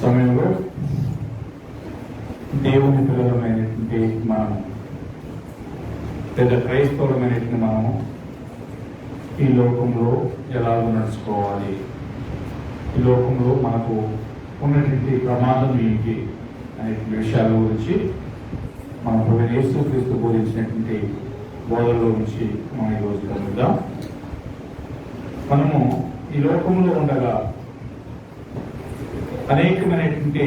సమయంలో దేవుని పిల్లలమైనటువంటి మనము లేదా క్రైస్తవులమైనటువంటి మనము ఈ లోకంలో ఎలా నడుచుకోవాలి, ఈ లోకంలో మనకు ఉన్నటువంటి ప్రమాదం ఏంటి అనే విషయాల గురించి మన ప్రభు యేసుక్రీస్తు బోధించినటువంటి బోధనలో నుంచి మనం ఈరోజు కలుద్దాం. మనము ఈ లోకంలో ఉండగా అనేకమైనటువంటి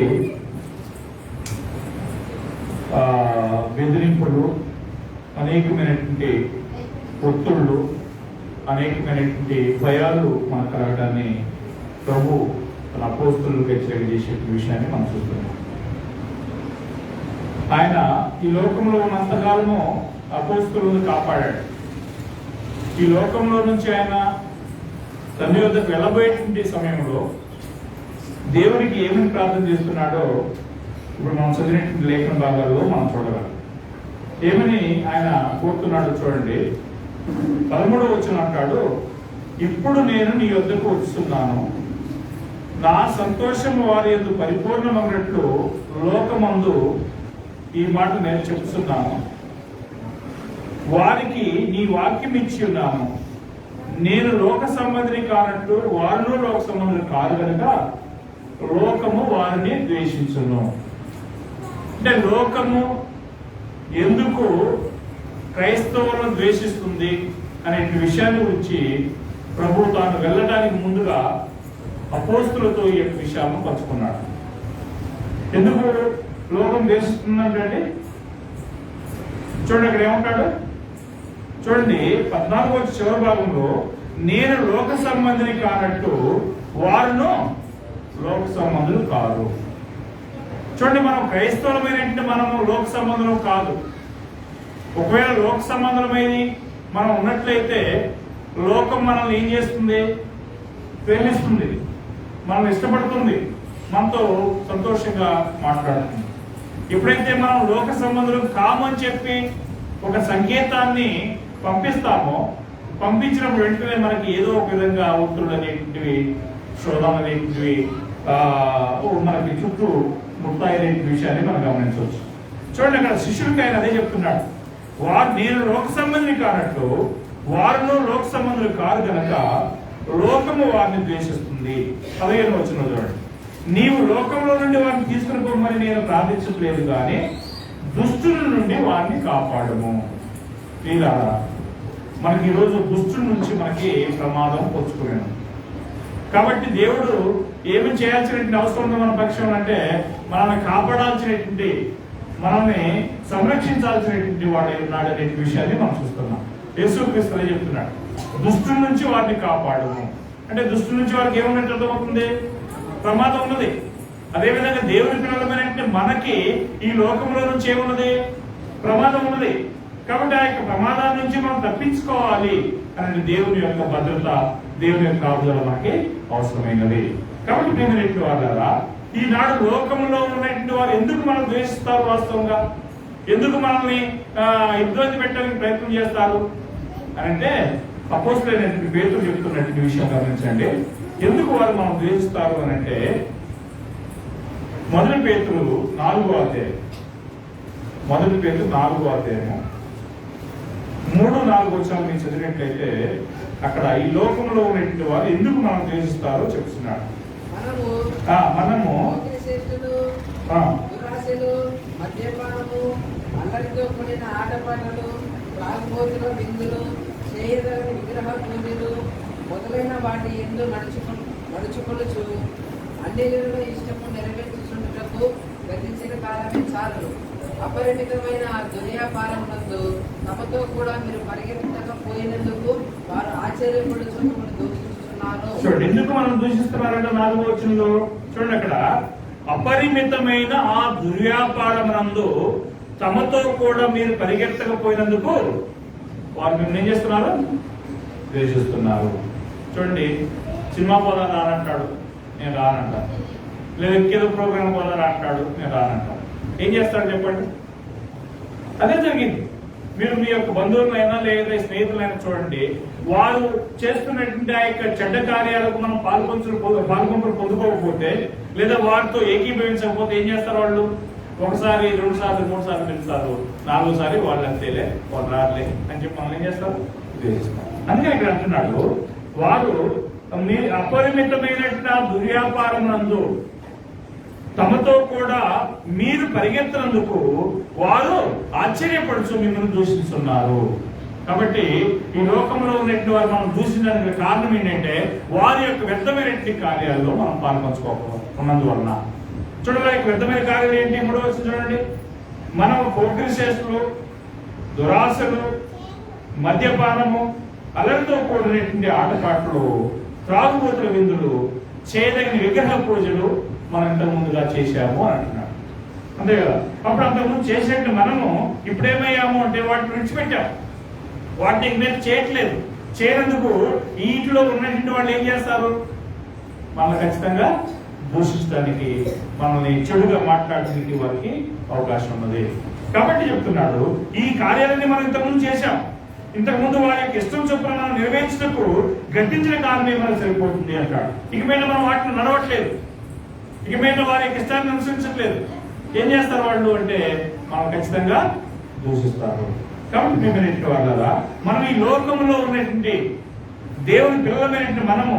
బెదిరింపులు, అనేకమైనటువంటి ఒత్తిళ్ళు, అనేకమైనటువంటి భయాలు మనకు కలగడాన్ని ప్రభు తన అపోస్తులకు హెచ్చరిక చేసే విషయాన్ని మనం చూస్తున్నాం. ఆయన ఈ లోకంలో ఉన్నంతకాలము అపోస్తులను కాపాడాడు. ఈ లోకంలో నుంచి ఆయన తండ్రి వద్దకు వెళ్ళబోయేటువంటి సమయంలో దేవునికి ఏమని ప్రార్థన చేస్తున్నాడో ఇప్పుడు మనం చదివినటువంటి లేఖన భాగాల్లో మనం చూడగలం. ఏమని ఆయన కోరుతున్నాడో చూడండి. 13వ వచనం అంటాడు, ఇప్పుడు నేను నీ వద్దకు వస్తున్నాను, నా సంతోషము వారి యందు పరిపూర్ణమైనట్లు లోకమందు ఈ మాట నేను చెప్తున్నాను, వారికి నీ వాక్యం ఇచ్చి ఉన్నాను. నేను లోక సంబంధిని కానట్లు వారును లోక సంబంధులు కాదు కనుక లోకము వారిని ద్వేషించును. అంటే లోకము ఎందుకు క్రైస్తవులను ద్వేషిస్తుంది అనే విషయాన్ని గురించి ప్రభు తాను వెళ్ళడానికి ముందుగా అపోస్తులతో ఈ యొక్క విషయాలను పంచుకున్నాడు. ఎందుకు లోకం ద్వేషిస్తుందంటే చూడండి, అక్కడ ఏమంటాడు చూడండి, 14వ చివరి భాగంలో నేను లోక సంబంధిని కానట్టు వారును లోక సంబంధులు కాదు. చూడండి, మనం క్రైస్తవులమైనట్టు మనము లోక సంబంధులు కాదు. ఒకవేళ లోక సంబంధులమైనది మనం ఉన్నట్లయితే లోకం మనల్ని ఏం చేస్తుంది? ప్రేమిస్తుంది, మనం ఇష్టపడుతుంది, మనతో సంతోషంగా మాట్లాడుతుంది. ఎప్పుడైతే మనం లోక సంబంధులు కామని చెప్పి ఒక సంకేతాన్ని పంపిస్తామో, పంపించినప్పుడు వెంటనే మనకి ఏదో ఒక విధంగా ఒత్తిళ్ళు అనేటివి, శోధన అనేటివి మనకి చుట్టూ ముట్టాయనే విషయాన్ని మనం గమనించవచ్చు. చూడండి, అక్కడ శిష్యులకి ఆయన అదే చెప్తున్నాడు, నేను లోక సంబంధిని కానట్టు వారిలో లోక సంబంధులు కాదు కనుక లోకము వారిని ద్వేషిస్తుంది. 15వ వచనం చూడండి, నీవు లోకంలో నుండి వారిని తీసుకుని పోమని నేను ప్రార్థించట్లేదు కానీ దుష్టుల నుండి వారిని కాపాడము. ఇలా మనకి ఈరోజు దుష్టుల నుంచి మనకి ప్రమాదం పొచ్చుకున్నాను. కాబట్టి దేవుడు ఏమి చేయాల్సినటువంటి అవసరం ఉంది మన పక్షం అంటే మనల్ని కాపాడాల్సినటువంటి, మనల్ని సంరక్షించాల్సినటువంటి వాడు ఉన్నాడు అనే విషయాన్ని మనం చూస్తున్నాం. యేసుక్రీస్తు అదే చెప్తున్నాడు, దుష్టుల నుంచి వారిని కాపాడము. అంటే దుష్టుల నుంచి వారికి ఏమున్నట్టు అర్థమవుతుంది? ప్రమాదం ఉన్నది. అదేవిధంగా దేవుని పిల్లలమైనటువంటి మనకి ఈ లోకంలో నుంచి ఏమున్నది? ప్రమాదం ఉన్నది. కాబట్టి ఆ యొక్క ప్రమాదాల నుంచి మనం తప్పించుకోవాలి అనేది దేవుని యొక్క భద్రత, దేవుని యొక్క కాపుదల మనకి అవసరమైనది. కాబట్టి ప్రియమైనటువంటి వారా, ఈనాడు లోకంలో ఉన్నటువంటి వారు ఎందుకు మనం ద్వేషిస్తారు? వాస్తవంగా ఎందుకు మనల్ని ఇబ్బంది పెట్టడానికి ప్రయత్నం చేస్తారు అని అంటే అపోస్తలుడైనటువంటి పేతురు చెప్తున్నటువంటి విషయం గమనించండి. ఎందుకు వారు మనం ద్వేషిస్తారు అని అంటే 1 పేతురు 4వ అధ్యాయం, 1 పేతురు 4వ అధ్యాయము 3-4 వచనాలు మీరు చదివినట్లయితే అక్కడ ఈ లోకంలో ఉన్నటువంటి వారు ఎందుకు మనం ద్వేషిస్తారో చెప్తున్నాడు. మనము మద్యపానము, అల్లరితో కూడిన ఆటపాటలు, త్రాగుబోతుల విందులు, చేయదగిన విగ్రహ పూజలు మొదలైన వాటి ఎందు నడుచుకొనుచు అన్యుల ఇష్టము నెరవేర్చుటకు గతించిన కాలమే చాలు. అపరిమితమైన దుర్యాపారమునందు తమతో కూడా మీరు పరిగెత్తకపోయినందుకు వారు ఆశ్చర్యపడుచు దూషిస్తున్నారు. చూడండి, ఎందుకు మనం దూషిస్తున్నారంటే 4వ వచనంలో చూడండి, అక్కడ అపరిమితమైన ఆ దుర్వ్యాపారమునందు తమతో కూడా మీరు పరిగెత్తకపోయినందుకు వారు మిమ్మల్ని ఏం చేస్తున్నారు? ద్వేషిస్తున్నారు. చూడండి, సినిమా పోదా రానంటాడు, నేను రానంటాను. లేదా ఇంకేదో ప్రోగ్రామ్ పోదా అంటాడు, నేను రానంటాను. ఏం చేస్తాడు చెప్పండి? అదే జరిగింది. మీరు మీ యొక్క బంధువులైనా లేదా స్నేహితులైనా చూడండి, వారు చేస్తున్నటువంటి ఆ యొక్క చెడ్డ కార్యాలకు మనం పాల్గొంపులు పొందుకోకపోతే లేదా వారితో ఏకీభవించకపోతే ఏం చేస్తారు వాళ్ళు? ఒకసారి, 2 సార్లు, 3 సార్లు పిలుస్తారు, 4వ సారి వాళ్ళు అంతేలే, వాళ్ళు రారులే అని చెప్పి మనం ఏం చేస్తారు? అందుకని ఇక్కడ అంటున్నాడు, వారు మీ అపరిమితమైన దుర్వ్యాపారం నందు తమతో కూడా మీరు పరిగెత్తనందుకు వారు ఆశ్చర్యపడుచు మిమ్మల్ని దూషిస్తున్నారు. కాబట్టి ఈ లోకంలో ఉన్నటువంటి వారు మనం దూషించడానికి కారణం ఏంటంటే వారి యొక్క వ్యర్థమైనటువంటి కార్యాల్లో మనం పాల్పంచుకోకపోతున్నందువలన. చూడండి, వ్యర్థమైన కార్యాలు ఏంటి? 3వ వచనం చూడండి. మనం పోకిరి చేష్టలు, దురాశలు, మద్యపానము, అలరితో కూడినటువంటి ఆటపాటలు, త్రాగుబోతుల విందులు, చేయదగిన విగ్రహ పూజలు మనం ఇంతకు ముందుగా చేశాము అని అంటున్నాడు. అంతే కదా? అప్పుడు అంతకుముందు చేసేట్టు మనము ఇప్పుడేమయ్యాము అంటే వాటిని విడిచిపెట్టాము, వాటిని ఇగ్నోర్ చేయట్లేదు. చేయనందుకు ఈ ఇంట్లో ఉన్నటువంటి వాళ్ళు ఏం చేస్తారు? మనల్ని ఖచ్చితంగా దూషించడానికి, మనల్ని చెడుగా మాట్లాడడానికి వారికి అవకాశం ఉన్నది. కాబట్టి చెప్తున్నాడు, ఈ కార్యాలన్నీ మనం ఇంతకుముందు చేశాం. ఇంతకుముందు వారి యొక్క ఇష్టం చొప్పున మనం నెరవేర్చినప్పుడు గట్టించిన కారణం ఏమైనా సరిపోతుంది అంటాడు. ఇక మీద మనం వాటిని నడవట్లేదు, ఇక మీద వారి యొక్క ఇష్టాన్ని అనుసరించట్లేదు. ఏం చేస్తారు వాళ్ళు అంటే మనం ఖచ్చితంగా దూషిస్తారు. కాబట్టి మేము వాళ్ళ మనం ఈ లోకంలో ఉన్నటువంటి దేవుని పిల్లలమైనటువంటి మనము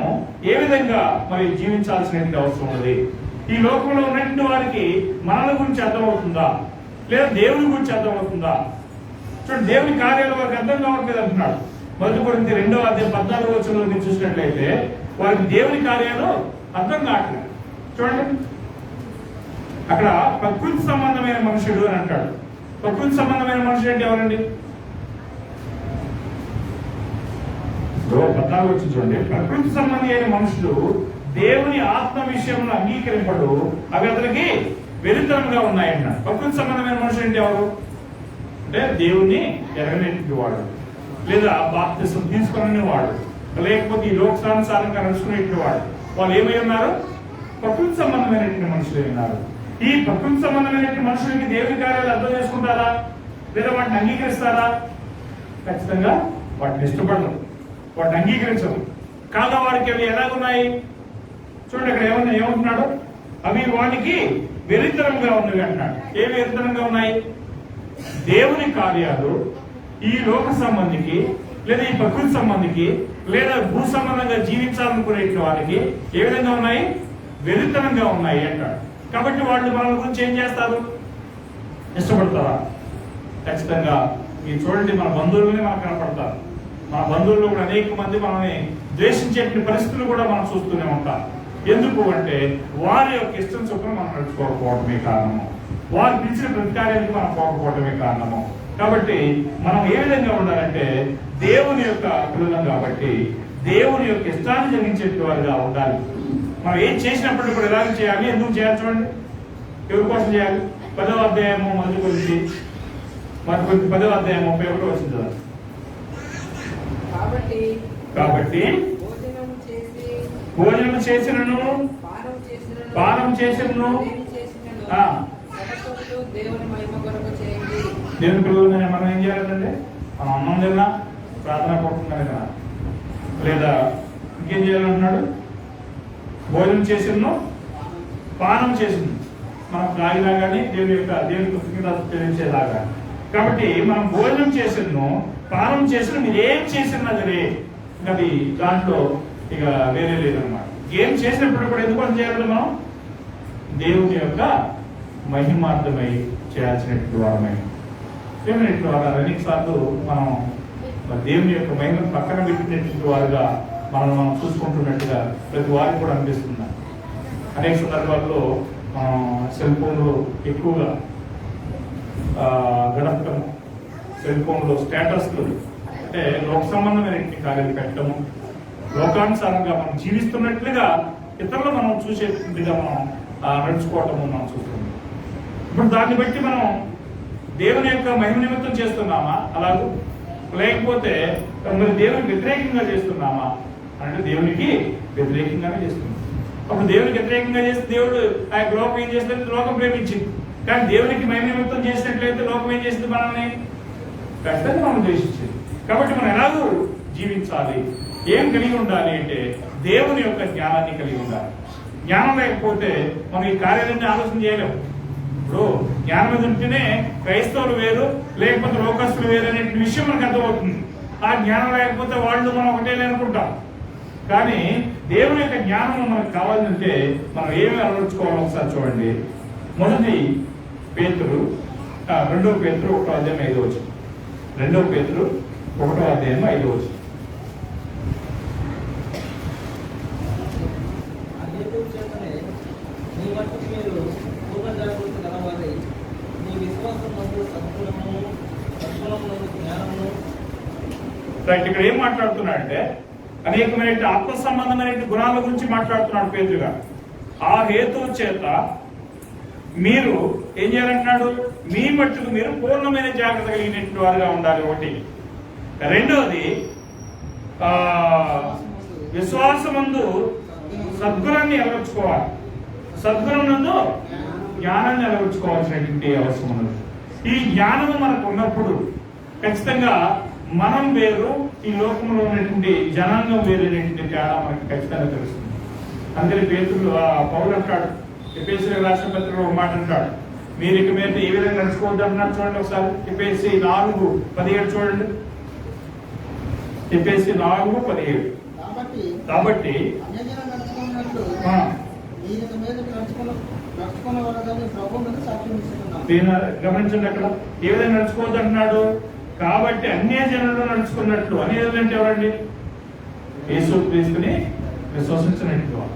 ఏ విధంగా మరి జీవించాల్సినటువంటి అవసరం ఉంది? ఈ లోకంలో ఉన్నటువంటి వారికి మనల గురించి అర్థమవుతుందా, లేదా దేవుని గురించి అర్థమవుతుందా? చూడండి, దేవుని కార్యాలు వారికి అర్థం కావట్లేదు అంటున్నాడు. 1 కొరింథీ 2వ అధ్యాయం 14వ వచనంలో మీరు చూసినట్లయితే వారికి దేవుని కార్యాలు అర్థం కావట్లేదు. చూడండి, అక్కడ ప్రకృతి సంబంధమైన మనుషుడు అని అంటాడు. ప్రకృతి సంబంధమైన మనుషుడు అంటే ఎవరండి? 14వ వచనం చూడండి. ప్రకృతి సంబంధి అయిన మనుషుడు దేవుని ఆత్మ విషయంలో అంగీకరింపడు, అవి అతనికి వెలుతరంగా ఉన్నాయన్నాడు. ప్రకృతి సంబంధమైన మనుషుడు అంటే ఎవరు అంటే దేవుణ్ణి ఎరగనేటువంటి వాడు, లేదా బాప్తిసం తీసుకునే వాడు, లేకపోతే ఈ లోకానుసారంగా నడుచుకునేటువంటి వాడు. వాళ్ళు ఏమై ఉన్నారు? ప్రకృతి సంబంధమైనటువంటి మనుషులు ఉన్నారు. ఈ ప్రకృతి సంబంధమైనటువంటి మనుషులకి దేవుని కార్యాలు అర్థం చేసుకుంటారా, లేదా వాటిని అంగీకరిస్తారా? ఖచ్చితంగా వాటిని ఇష్టపడరు, వాటిని అంగీకరించరు. కాగా వారికి అవి ఎలాగున్నాయి? చూడండి, అక్కడ ఏమంటున్నాడు? అవి వానికి వెరితరంగా ఉన్నవి అంటున్నాడు. ఏ వెరితరంగా ఉన్నాయి? దేవుని కార్యాలు ఈ లోక సంబంధికి, లేదా ఈ ప్రకృతి సంబంధికి, లేదా భూ సంబంధంగా జీవించాలనుకునే వారికి ఏ విధంగా ఉన్నాయి? వెరితనంగా ఉన్నాయి అంటాడు. కాబట్టి వాళ్ళు మన గురించి ఏం చేస్తారు? ఇష్టపడతారా? ఖచ్చితంగా. మీరు చూడండి, మన బంధువులనే మనకు కనపడతారు. మన బంధువుల్లో కూడా అనేక మంది మనల్ని ద్వేషించే పరిస్థితులు కూడా మనం చూస్తూనే ఉంటాం. ఎందుకు అంటే వారి యొక్క ఇష్టం చొప్పున మనం నడుచుకోకపోవడమే కారణము, వారు పిలిచిన ప్రతికార్యానికి మనం పోకపోవడమే కారణము. కాబట్టి మనం ఏ విధంగా ఉండాలంటే దేవుని యొక్క పిల్లలం కాబట్టి దేవుని యొక్క ఇష్టాన్ని జరిగించే వారుగా ఉండాలి. మనం ఏం చేసినప్పటికీ కూడా ఎలాగ చేయాలి, ఎందుకు చేయాలి? చూడండి, ఎవరి కోసం చేయాలి? 10వ అధ్యాయము 1 కొరింథీ 10వ అధ్యాయం 31వ వచనం. కాబట్టి భోజనం చేసినను పానం చేసినను దేవుని పిల్లలు మనం ఏం చేయాలంటే మనం అన్నం తిన్నా, ప్రార్థన పడుతున్నా కదా, లేదా ఇంకేం చేయాలంటున్నాడు? భోజనం చేసినను పానం చేసింది మనం తాగిలాగానే దేవుని కృతజ్ఞత తెలియచేలాగా. కాబట్టి మనం భోజనం చేసినను పానం చేసిన మీరు ఏం చేసినా సరే అది దాంట్లో ఇక వేరే లేదన్నమాట. ఏం చేసినప్పుడు కూడా ఎందుకు చేయాలి? మనం దేవుని యొక్క మహిమార్థమై చేయాల్సినటువంటి వారమై దేవుని వారు అనేక సార్లు మనం దేవుని యొక్క మహిమను పక్కన పెట్టినటువంటి వారుగా మనం చూసుకుంటున్నట్టుగా ప్రతి వారికి కూడా అనిపిస్తుంది. అనేక సందర్భాల్లో మనం సెల్ ఫోన్లో ఎక్కువగా గడపటము, సెల్ ఫోన్లో స్టేటస్లు అంటే లోక సంబంధమైన కార్యాలు పెట్టడము, లోకానుసారంగా మనం జీవిస్తున్నట్లుగా ఇతరులు మనం చూసేట్టుగా మనం నడుచుకోవటము మనం చూస్తున్నాం. ఇప్పుడు దాన్ని బట్టి మనం దేవుని యొక్క మహిమ నిమిత్తం చేస్తున్నామా అలాగూ, లేకపోతే మరి దేవునికి వ్యతిరేకంగా చేస్తున్నామా అంటే దేవునికి వ్యతిరేకంగానే చేస్తున్నాం. అప్పుడు దేవునికి వ్యతిరేకంగా చేస్తే దేవుడు ఆ యొక్క లోకం ఏం చేస్తే లోకం ప్రేమించింది. కానీ దేవునికి మహిమ నిమిత్తం చేసినట్లయితే లోకం ఏం చేస్తుంది? మనల్ని ఖచ్చితంగా మనం ద్వేషించింది. కాబట్టి మనం ఎలాగూ జీవించాలి, ఏం కలిగి ఉండాలి అంటే దేవుని యొక్క జ్ఞానాన్ని కలిగి ఉండాలి. జ్ఞానం లేకపోతే మనం ఈ కార్యాలన్నీ ఆలోచన చేయలేము. ఇప్పుడు జ్ఞానం మీద ఉంటేనే క్రైస్తవులు వేరు, లేకపోతే లోకస్తులు వేరు అనే విషయం మనకు అర్థమవుతుంది. ఆ జ్ఞానం లేకపోతే వాళ్ళు మనం ఒకటే అనుకుంటాం. కానీ దేవుని యొక్క జ్ఞానం మనకు కావాలంటే మనం ఏమి అలవర్చుకోవాలో ఒకసారి చూడండి. మొదటి పేతురు 2 పేతురు 1వ అధ్యాయం 5వ వచనం. 2 పేతురు 1వ అధ్యాయం 5వ వచనం. రైట్, ఇక్కడ ఏం మాట్లాడుతున్నాడంటే అనేకమైన ఆత్మ సంబంధమైన గుణాల గురించి మాట్లాడుతున్నాడు పేతురు గారు. ఆ హేతువు చేత మీరు ఏం చేయాలంటున్నాడు? మీ మట్టుకు మీరు పూర్ణమైన జాగ్రత్త కలిగినటువంటి వారుగా ఉండాలి. ఒకటి. రెండవది, విశ్వాసమందు సద్గుణాన్ని అలవర్చుకోవాలి. సద్గుణం నందు జ్ఞానాన్ని అలవర్చుకోవాల్సినటువంటి అవసరం ఉన్నది. ఈ జ్ఞానము మనకు ఉన్నప్పుడు ఖచ్చితంగా మనం వేరు, ఈ లోకంలో ఉన్నటువంటి జనాంగం వేరేటువంటి తేడా మనకి ఖచ్చితంగా తెలుస్తుంది. అందుకని పేతురు పౌలు అంటాడు, ఎఫెసీయులకు రాసిన పత్రికలో ఒక మాట అంటాడు, మీరు ఇక మీద ఏ విధంగా నడుచుకోవద్దు అంటున్నారు. చూడండి ఒకసారి ఎఫెసీ 4:17 చూడండి. ఎఫెసీ 4:17. కాబట్టి గమనించండి, అక్కడ ఏ విధంగా నడుచుకోవద్దు అంటున్నాడు. కాబట్టి అన్య జనులు నడుచుకున్నట్లు. అన్య జనులు అంటే ఎవరండి? యేసుక్రీస్తుని విశ్వసించినట్టు వారు,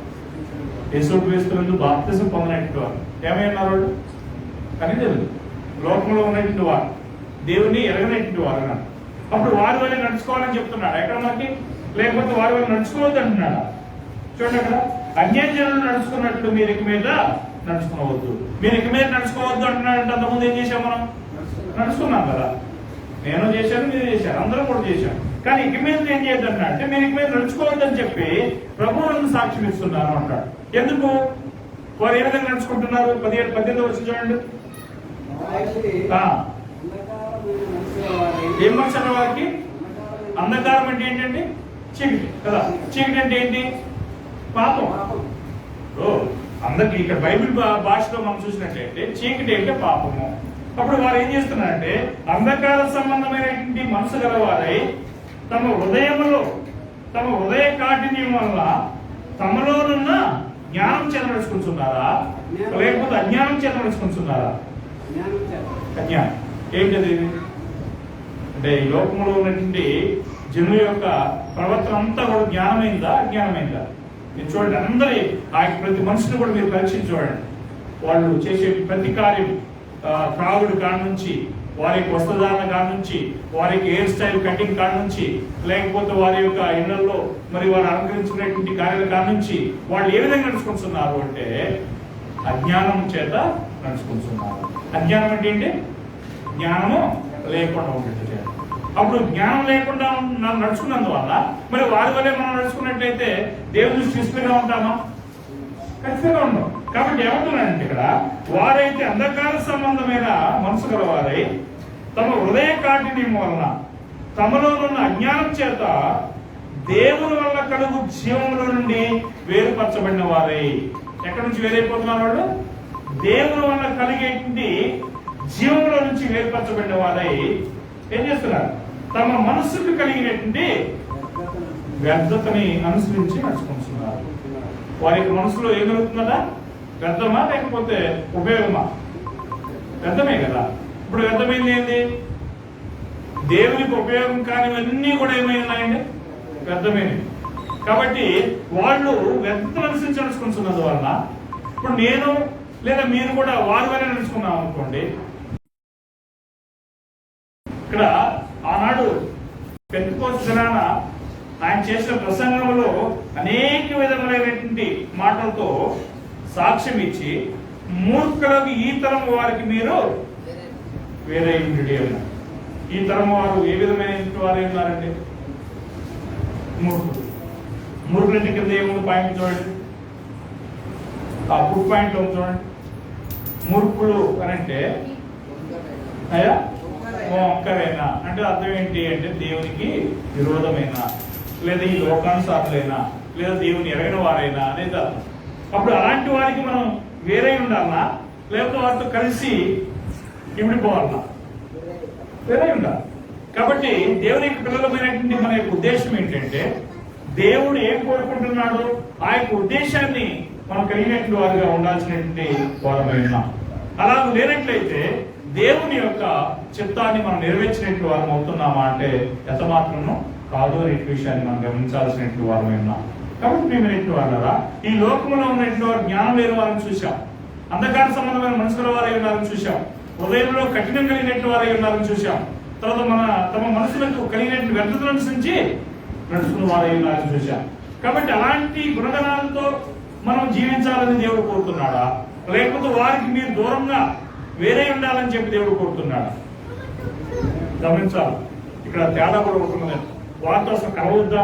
యేసుక్రీస్తు బాప్తిసం పొందినట్టు వారు. ఏమైనారు వాళ్ళు? అన్యజనులు, లోకంలో ఉన్నటువంటి వారు, దేవుని ఎరగనటువంటి వారు అన్నారు. అప్పుడు వారి వల్ల నడుచుకోవాలని చెప్తున్నాడు ఎక్కడ మనకి? లేకపోతే వారి వల్ల నడుచుకోవద్దు అంటున్నాడా? చూడండి అక్కడ, అన్యజనులు నడుచుకున్నట్లు మీరు ఇక మీద నడుచుకోవద్దు. మీరు ఇక మీద నడుచుకోవద్దు అంటున్నాడంటే అంతకుముందు ఏం చేశాం మనం? నడుచుకున్నాం కదా. నేను చేశాను, మీరు చేశారు, అందరం కూడా చేశాం. కానీ ఇక మీద ఏం చేయొద్దు అంటే మీరు ఇక మీద నడుచుకోవద్దని చెప్పి ప్రభువులను సాక్ష్యం ఇస్తున్నారు అంటాడు. ఎందుకు? వారు ఏ విధంగా నడుచుకుంటున్నారు? 17 వచ్చి చూడండి. ఏం వచ్చారు వారికి? అంధకారం అంటే ఏంటండి? చీకటి కదా. చీకటి అంటే ఏంటి? పాపం. అందరికి ఇక్కడ బైబిల్ భాషలో మనం చూసినట్లయితే చీకటి అంటే పాపము. అప్పుడు వారు ఏం చేస్తున్నారంటే అంధకార సంబంధమైనటువంటి మనసు గలవారై తమ హృదయములో తమ హృదయ కాఠిన్యం వల్ల తమలోనున్న జ్ఞానం చేత నడుచుకుంటున్నారా, లేకపోతే అజ్ఞానం చేత నడుచుకుంటున్నారా? అజ్ఞానం. ఏంటది అంటే ఈ లోకంలో ఉన్నటువంటి జనుల యొక్క ప్రవర్తన అంతా కూడా జ్ఞానమైందా అజ్ఞానమైందా? మీరు చూడండి, అందరి ఆ ప్రతి మనుషుని కూడా మీరు పరీక్షించి చూడండి. వాళ్ళు చేసే ప్రతి కార్యం, త్రాగుడు కాడ నుంచి, వారికి వస్త్రధారణ కాడ నుంచి, వారికి హెయిర్ స్టైల్ కటింగ్ కాడ నుంచి, లేకపోతే వారి యొక్క ఇళ్లలో మరి వారు అలంకరించుకునేటువంటి కార్యాల కాడ నుంచి వాళ్ళు ఏ విధంగా నడుచుకుంటున్నారు అంటే అజ్ఞానం చేత నడుచుకుంటున్నారు. అజ్ఞానం అంటే ఏంటి? జ్ఞానము లేకుండా ఉండేది. అప్పుడు జ్ఞానం లేకుండా నడుచుకున్నందువల్ల మరి వారి వల్లే మనం నడుచుకున్నట్లయితే దేవుని దృష్టిగా ఉంటామా? ఖచ్చితంగా ఉండవు. కాబట్టి ఏమంటున్నాడంటే ఇక్కడ, వారైతే అంధకార సంబంధమైన మనసు గలవారై తమ హృదయ కాఠిన్యం వలన తమలో ఉన్న అజ్ఞానం చేత దేవుని వల్ల కలుగు జీవంలో నుండి వేరుపరచబడిన వారై. ఎక్కడి నుంచి వేరైపోతున్నారు వాళ్ళు? దేవుని వల్ల కలిగేటువంటి జీవంలో నుంచి వేరుపరచబడిన వారై ఏం చేస్తున్నారు? తమ మనస్సుకు కలిగినటువంటి వ్యర్థతని అనుసరించి నడుచుకుంటున్నారు. వారి మనసులో ఏం జరుగుతుందా? వ్యర్థమా లేకపోతే ఉపయోగమా? వ్యర్థమే కదా. ఇప్పుడు వ్యర్థమైంది ఏంటి? దేవునికి ఉపయోగం కానివన్నీ కూడా ఏమైనాయండి? వ్యర్థమైనవి. కాబట్టి వాళ్ళు వ్యర్థతను అనుసరించి నడుచుకుంటున్నందు వలన ఇప్పుడు నేను లేదా మీరు కూడా వారి వల్ల నడుచుకున్నాం అనుకోండి. ఇక్కడ ఆనాడు పెంతెకోస్తు దినాన ఆయన చేసిన ప్రసంగంలో అనేక విధములైనటువంటి మాటలతో సాక్ష్యం ఇచ్చి మూర్ఖులకు ఈ తరం వారికి మీరు వేరే అన్నారు. ఈ తరం వారు ఏ విధమైన వారు ఉన్నారండి? మూర్ఖులు. మూర్ఖులంటే కింద ఏముంది పాయింట్ చూడండి, ఆ ఫుడ్ పాయింట్ చూడండి. మూర్ఖులు అని అంటే అయ్యా ఒక్కరైనా అంటే అర్థం ఏంటి అంటే దేవునికి విరోధమైన, లేదా ఈ లోకానుసారులైనా, లేదా దేవుని ఎరగిన వారైనా అనేది అర్థం. అప్పుడు అలాంటి వారికి మనం వేరే ఉండాలా, లేకపోతే వారితో కలిసి ఇమిడిపోవాలా? వేరే ఉండాలి. కాబట్టి దేవుని యొక్క పిల్లలమైనటువంటి మన యొక్క ఉద్దేశం ఏంటంటే, దేవుడు ఏం కోరుకుంటున్నాడో ఆ యొక్క ఉద్దేశాన్ని మనం కలిగినట్లు వారిగా ఉండాల్సినటువంటి వారమై ఉన్నాం. అలా లేనట్లయితే దేవుని యొక్క చిత్తాన్ని మనం నెరవేర్చినట్లు వారం అవుతున్నామా అంటే ఎంత మాత్రం కాదు అనే విషయాన్ని మనం గమనించాల్సినట్లు వారమై ఉన్నాం. కాబట్టి మేము వాళ్ళరా ఈ లోకంలో ఉన్నటువంటి వారు జ్ఞానం లేని వారిని చూశాం, అంధకార సంబంధమైన మనుషుల వారై ఉన్నారని చూశాం, హృదయంలో కఠినం కలిగినట్టు వారై ఉన్నారని చూశాం, తర్వాత తమ మనసులకు కలిగినట్టు వ్యర్థతను అనుసరించి నడుచుకున్న వారై ఉన్నారని చూశాం. కాబట్టి అలాంటి గుణగణాలతో మనం జీవించాలని దేవుడు కోరుతున్నాడా, లేకపోతే వారికి మీరు దూరంగా వేరే ఉండాలని చెప్పి దేవుడు కోరుతున్నాడా? గమనించాలి. ఇక్కడ తేడా కూడా ఉంటున్నది. వారితో అసలు కలవద్దా,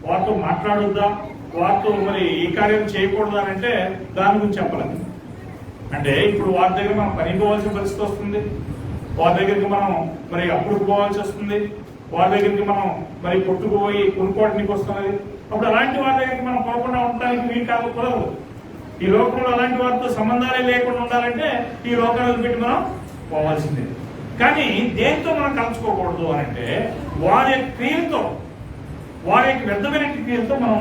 వారితో మాట్లాడొద్దా, వారితో మరి ఈ కార్యం చేయకూడదు అని అంటే దాని గురించి చెప్పలేదు. అంటే ఇప్పుడు వారి దగ్గర మనం పని పోవాల్సిన పరిస్థితి వస్తుంది, వారి దగ్గరికి మనం మరి అప్పుడు పోవాల్సి వస్తుంది, వారి దగ్గరికి మనం మరి కొట్టుకుపోయి కొనుక్కోవడానికి వస్తున్నది. అప్పుడు అలాంటి వారి దగ్గరికి మనం పోకుండా ఉండడానికి వీలు కాకపోవదు. ఈ లోకంలో అలాంటి వారితో సంబంధాలే లేకుండా ఉండాలంటే ఈ లోకాలను పెట్టి మనం పోవాల్సిందే. కానీ దేంతో మనం కలుసుకోకూడదు అని అంటే వారి యొక్క క్రియలతో, వారి యొక్క వ్యర్థమైన క్రియలతో మనం